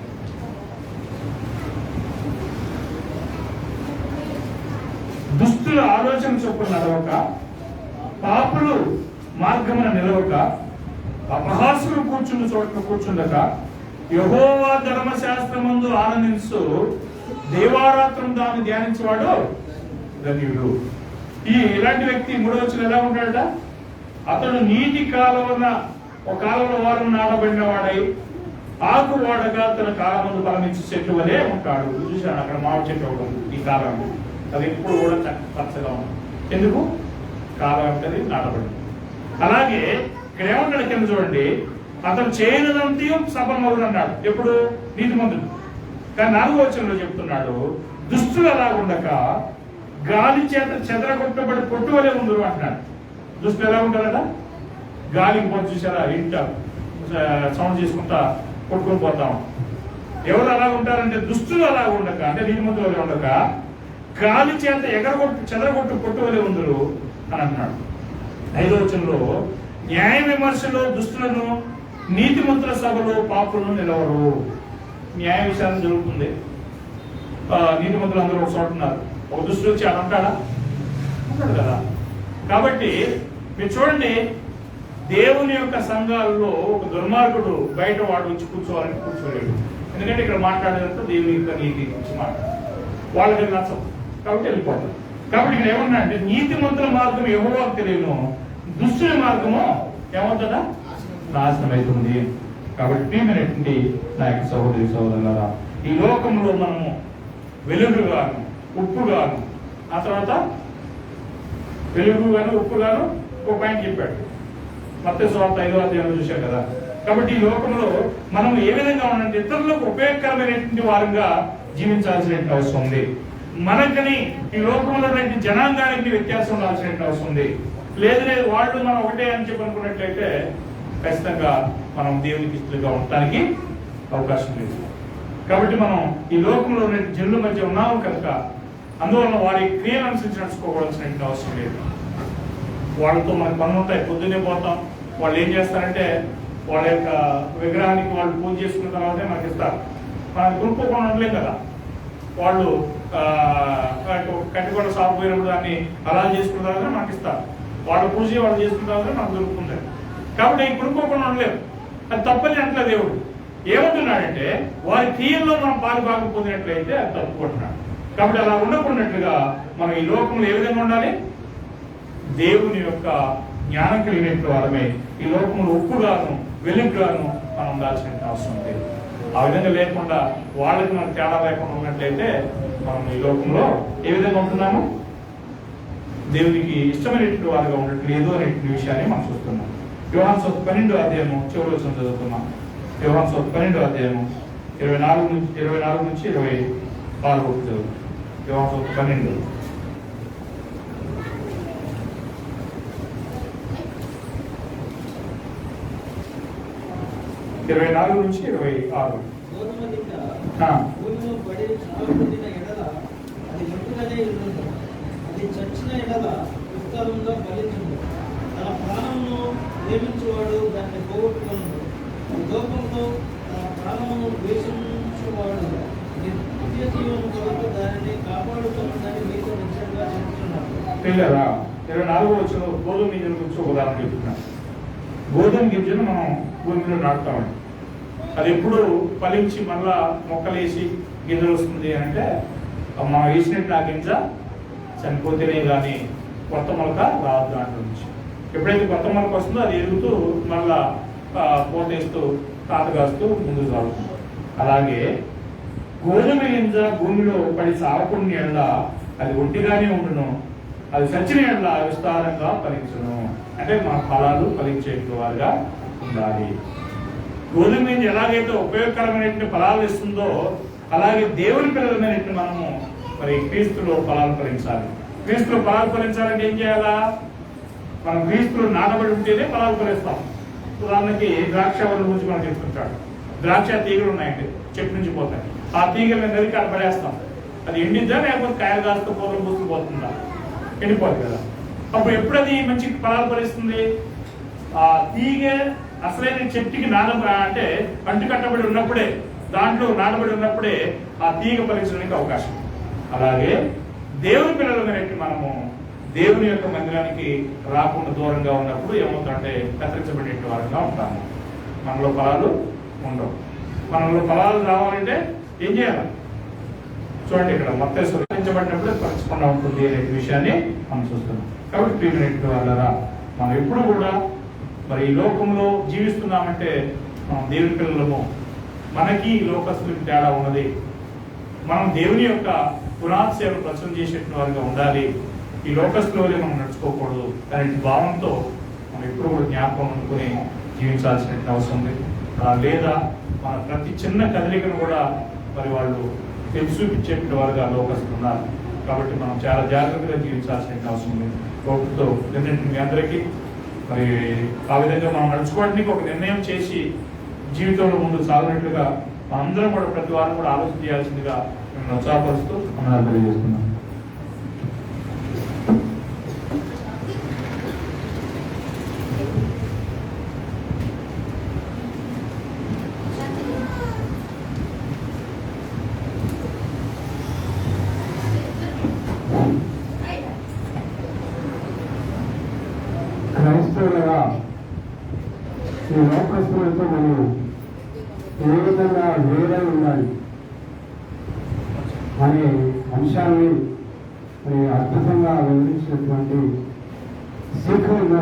దుష్టుల ఆలోచన చొప్పున నడవక, పాపులు మార్గమున నిలవక, అపహాసులు కూర్చున్న చోట్ల కూర్చుండక, యెహోవా ధర్మశాస్త్రమందు ఆనందించు దేవారాత్రం దాన్ని ధ్యానించేవాడు ధన్యుడు. ఇలాంటి వ్యక్తి 3వ వచనం ఎలా ఉంటాడట? అతడు నీటి కాలువన ఒక కాలంలో వారు నాడబడిన వాడై ఆకు వాడగా తన కాలమందు ఫలమిచ్చి చెట్టు వలె ఉంటాడు. చూశాను అక్కడ మామిడి చెట్టు ఒకటి ఉంది. ఈ కాలం అది ఎప్పుడు కూడా పచ్చగా ఉంది. ఎందుకు? కాలం అంటే నాటబడింది. అలాగే ఇక్కడ ఏమంటాడు కింద చూడండి, అతను చేయనంతయు సఫలమవును అన్నాడు. ఎప్పుడు? నీతిమంతుడు. కానీ 4వ వచనంలో చెప్తున్నాడు, దుష్టులు అలాగుండక గాలి చేత చెదరగొట్టబడి పొట్టు వలె ఉందరు అంటున్నాడు. దుష్టులు ఎలా ఉంటారట? గాలికి పోతే చూసారా, ఇంట సౌండ్ చేసుకుంటా కొట్టుకొని పోతాం. ఎవరు అలా ఉంటారంటే దుష్టులు అలా ఉండక, అంటే నీతిమంతులు వలె ఉండక గాలి చేత చెదరగొట్టు పొట్టు వలె ఉందరు అని అంటున్నాడు. 5వ వచనంలో, న్యాయ విమర్శలో దుష్టులను, నీతిమంతుల సభలో పాపులను నిలవరు. న్యాయ విచారణ జరుగుతుంది. నీతిమంతులు అందరూ ఒక చోట ఉన్నారు. ఒక దుష్టుడు వచ్చి అలా ఉంటాడా? ఉంటాడు కదా. కాబట్టి మీరు చూడండి, దేవుని యొక్క సంఘాలలో ఒక దుర్మార్గుడు బయట వాడు వచ్చి కూర్చోవాలని కూర్చోలేడు. ఎందుకంటే ఇక్కడ మాట్లాడేదంతా దేవుని యొక్క నీతి గురించి మాట్లాడారు. వాళ్ళకి నచ్చదు కాబట్టి వెళ్ళిపోతారు. కాబట్టి ఇక్కడ ఏమన్నా అంటే నీతిమంతుల మార్గం యెహోవాకు తెలియను, దుష్టుల మార్గము ఏమవుతుందా? నాశనం అవుతుంది. కాబట్టి ప్రియమైనటువంటి నా యొక్క సహోదరి సహోదరులారా, ఈ లోకంలో మనము వెలుగుగాను ఉప్పుగాను, ఆ తర్వాత వెలుగుగాను ఉప్పుగాను ఒక పాయింట్ చెప్పాడు. మత్తయి సువార్త 5వ అధ్యాయంలో చూశాం కదా. కాబట్టి ఈ లోకంలో మనం ఏ విధంగా ఉండాలంటే ఇతరులకు ఉపయోగకరమైనటువంటి వారంగా జీవించాల్సిన అవసరం ఉంది. మనకని ఈ లోకంలో జనాంగానికి వ్యత్యాసం ఉండాల్సిన అవసరం ఉంది. లేదు వాళ్ళు మనం ఒకటే అని చెప్పి అనుకున్నట్లయితే ఖచ్చితంగా మనం దేవునికి ఇష్టంగా ఉండటానికి అవకాశం లేదు. కాబట్టి మనం ఈ లోకంలో జనుల మధ్య ఉన్నాము కనుక అందువలన వారి క్రియలు అనుసరించి నడుచుకోవాల్సిన అవసరం లేదు. వాళ్ళతో మనకు పనులు ఉంటాయి. పొద్దున్నే పోతాం, వాళ్ళు ఏం చేస్తారంటే వాళ్ళ యొక్క విగ్రహానికి వాళ్ళు పూజ చేసుకున్న తర్వాతే మనకి ఇస్తారు. మనకి కొనుక్కోకుండా ఉండలేం కదా. వాళ్ళు కట్టికొండ షాప్ పోయినప్పుడు దాన్ని అలా చేసుకున్న తర్వాత మనకి ఇస్తారు. వాళ్ళ పూజ వాళ్ళు చేసుకున్న తర్వాత మనకు దొరుకుతుంది. కాబట్టి కొనుక్కోకుండా ఉండలేము. అది తప్పని అంటలే దేవుడు. ఏమంటున్నాడంటే వారి క్రియల్లో మనం పాలు బాగా పొందినట్లయితే అది తప్పుకుంటున్నాడు. కాబట్టి అలా ఉండకున్నట్లుగా మనం ఈ లోకంలో ఏ విధంగా ఉండాలి? దేవుని యొక్క జ్ఞానం కలిగినట్టు వారమే ఈ లోకంలో ఉప్పుగాను వెలుగుగాను మనం ఉండాల్సిన అవసరం లేదు. ఆ విధంగా లేకుండా వాళ్ళకి మనకు తేడా లేకుండా ఉన్నట్లయితే మనం ఈ లోకంలో ఏ విధంగా ఉంటున్నాము? దేవునికి ఇష్టమైనటువంటి వారుగా ఉండట్లేదు అనేటువంటి విషయాన్ని మనం చూస్తున్నాం. యోహాను సువార్త 12వ అధ్యాయము చివరి వచనం చదువుతున్నాం. యోహాను సువార్త 12వ అధ్యాయము 24 నుంచి 26 వరకు చదువు. యోహాను సువార్త 12 24 నుంచి 26. అది చచ్చిన ఎడల ఉత్తరంగా ఫలించును. తన ప్రాణమును ప్రేమించువాడు దాన్ని పోగొట్టుకొనును. లోకంలో తన ప్రాణమును ద్వేషించువాడు నిత్య జీవము కొరకు దానిని కాపాడుతుందని మీతో నిశ్చయంగా చెప్తున్నాను. పిల్లరా, 24వ వచనంలో గోధుమ గింజల గురించి ఒక ఉదాహరణ చెప్తున్నాను. గోధుమ గింజను మనం భూమిలో నాటుతామండి. అది ఎప్పుడు ఫలించి మళ్ళా మొక్కలేసి గింజలు వస్తుంది అంటే మనం వేసినట్టు ఆ గింజ చనిపోతేనే కానీ కొత్త మొలక రాదు దాంట్లో నుంచి. ఎప్పుడైతే కొత్త మొలక వస్తుందో అది ఎదుగుతూ మళ్ళా పోతేస్తూ తాతగాస్తూ ముందుకు సాగుతుంది. అలాగే గోధుమ గింజ భూమిలో పడి సాగకుండా ఎడల అది ఒంటిగానే ఉండును, అది చచ్చిన ఎడల విస్తారంగా ఫలించును. అంటే మన ఫలాలు ఫలించే వారుగా ఉండాలి. గోధుమ గింజ ఎలాగైతే ఉపయోగకరమైన ఫలాలు ఇస్తుందో అలాగే దేవుని పిల్లలమైనట్టు మనము మరి క్రీస్తులో ఫలాలు ఫలించాలి. క్రీస్తులో ఫలాలు ఫలించాలంటే ఏం చేయాలా? మనం క్రీస్తులో నాటబడి ఉంటేనే ఫలాలు ఫలిస్తాం. ఉదాహరణకి ద్రాక్షవల్లి గురించి మనం చెప్పుకుంటాడు. ద్రాక్ష తీగలు ఉన్నాయండి, చెట్టు నుంచి పోతాయి. ఆ తీగలు నరికి అక్కడ పడేస్తాం. అది ఎండిద్దా లేకపోతే కాయలు కాస్తూ పూర్వం పూసుకుపోతుందా? ఎండిపోతుంది కదా. అప్పుడు ఎప్పుడు అది మంచి ఫలాలు ఫలిస్తుంది? ఆ తీగ అసలైన చెట్టుకి అంటే అంటు కట్టబడి ఉన్నప్పుడే, దాంట్లో నాటబడి ఉన్నప్పుడే ఆ తీగ ఫలించడానికి అవకాశం. అలాగే దేవుని పిల్లలమైనట్టు మనము దేవుని యొక్క మందిరానికి రాకుండా దూరంగా ఉన్నప్పుడు ఏమవుతుందంటే కత్తిరించబడే వారంగా ఉంటాము. మనలో ఫలాలు ఉండవు. మనలో ఫలాలు రావాలంటే ఏం చేయాలి? చూడండి, ఇక్కడ మొత్తం స్వరించబడినప్పుడు పరచకుండా ఉంటుంది అనే విషయాన్ని మనం చూస్తున్నాం. కాబట్టి ప్రియమైనటువంటి వాళ్ళరా, మనం ఎప్పుడు కూడా మరి ఈ లోకంలో జీవిస్తున్నామంటే మనం దేవుని పిల్లలము. మనకి ఈ లోకస్తులకి తేడా ఉన్నది. మనం దేవుని యొక్క పునాది సేవలు ప్రచురణ చేసేటువంటి వారిగా ఉండాలి. ఈ లోకస్తులోనే మనం నడుచుకోకూడదు అనే భావంతో మనం ఎప్పుడు కూడా జ్ఞాపకం అనుకుని జీవించాల్సిన అవసరం ఉంది. లేదా మన ప్రతి చిన్న కదలికను కూడా మరి వాళ్ళు చూపించే వారుగా లోకస్తులు ఉన్నారు. కాబట్టి మనం చాలా జాగ్రత్తగా జీవించాల్సిన అవసరం ఉంది. కోపంతో మీ అందరికీ మరి ఆ విధంగా మనం నడుచుకోవడానికి ఒక నిర్ణయం చేసి జీవితంలో ముందుకు సాగినట్లుగా మనందరం కూడా ప్రతి వారం కూడా ఆలోచన చేయాల్సిందిగా మేము ఉత్సాహపరుస్తూ మనం తెలియజేస్తున్నాం. క్రైస్తవులుగా ఈ లోకస్తులతో మనం ఏ విధంగా వేరే ఉండాలి అనే అంశాన్ని అద్భుతంగా వివరించినటువంటి శీఘ్రంగా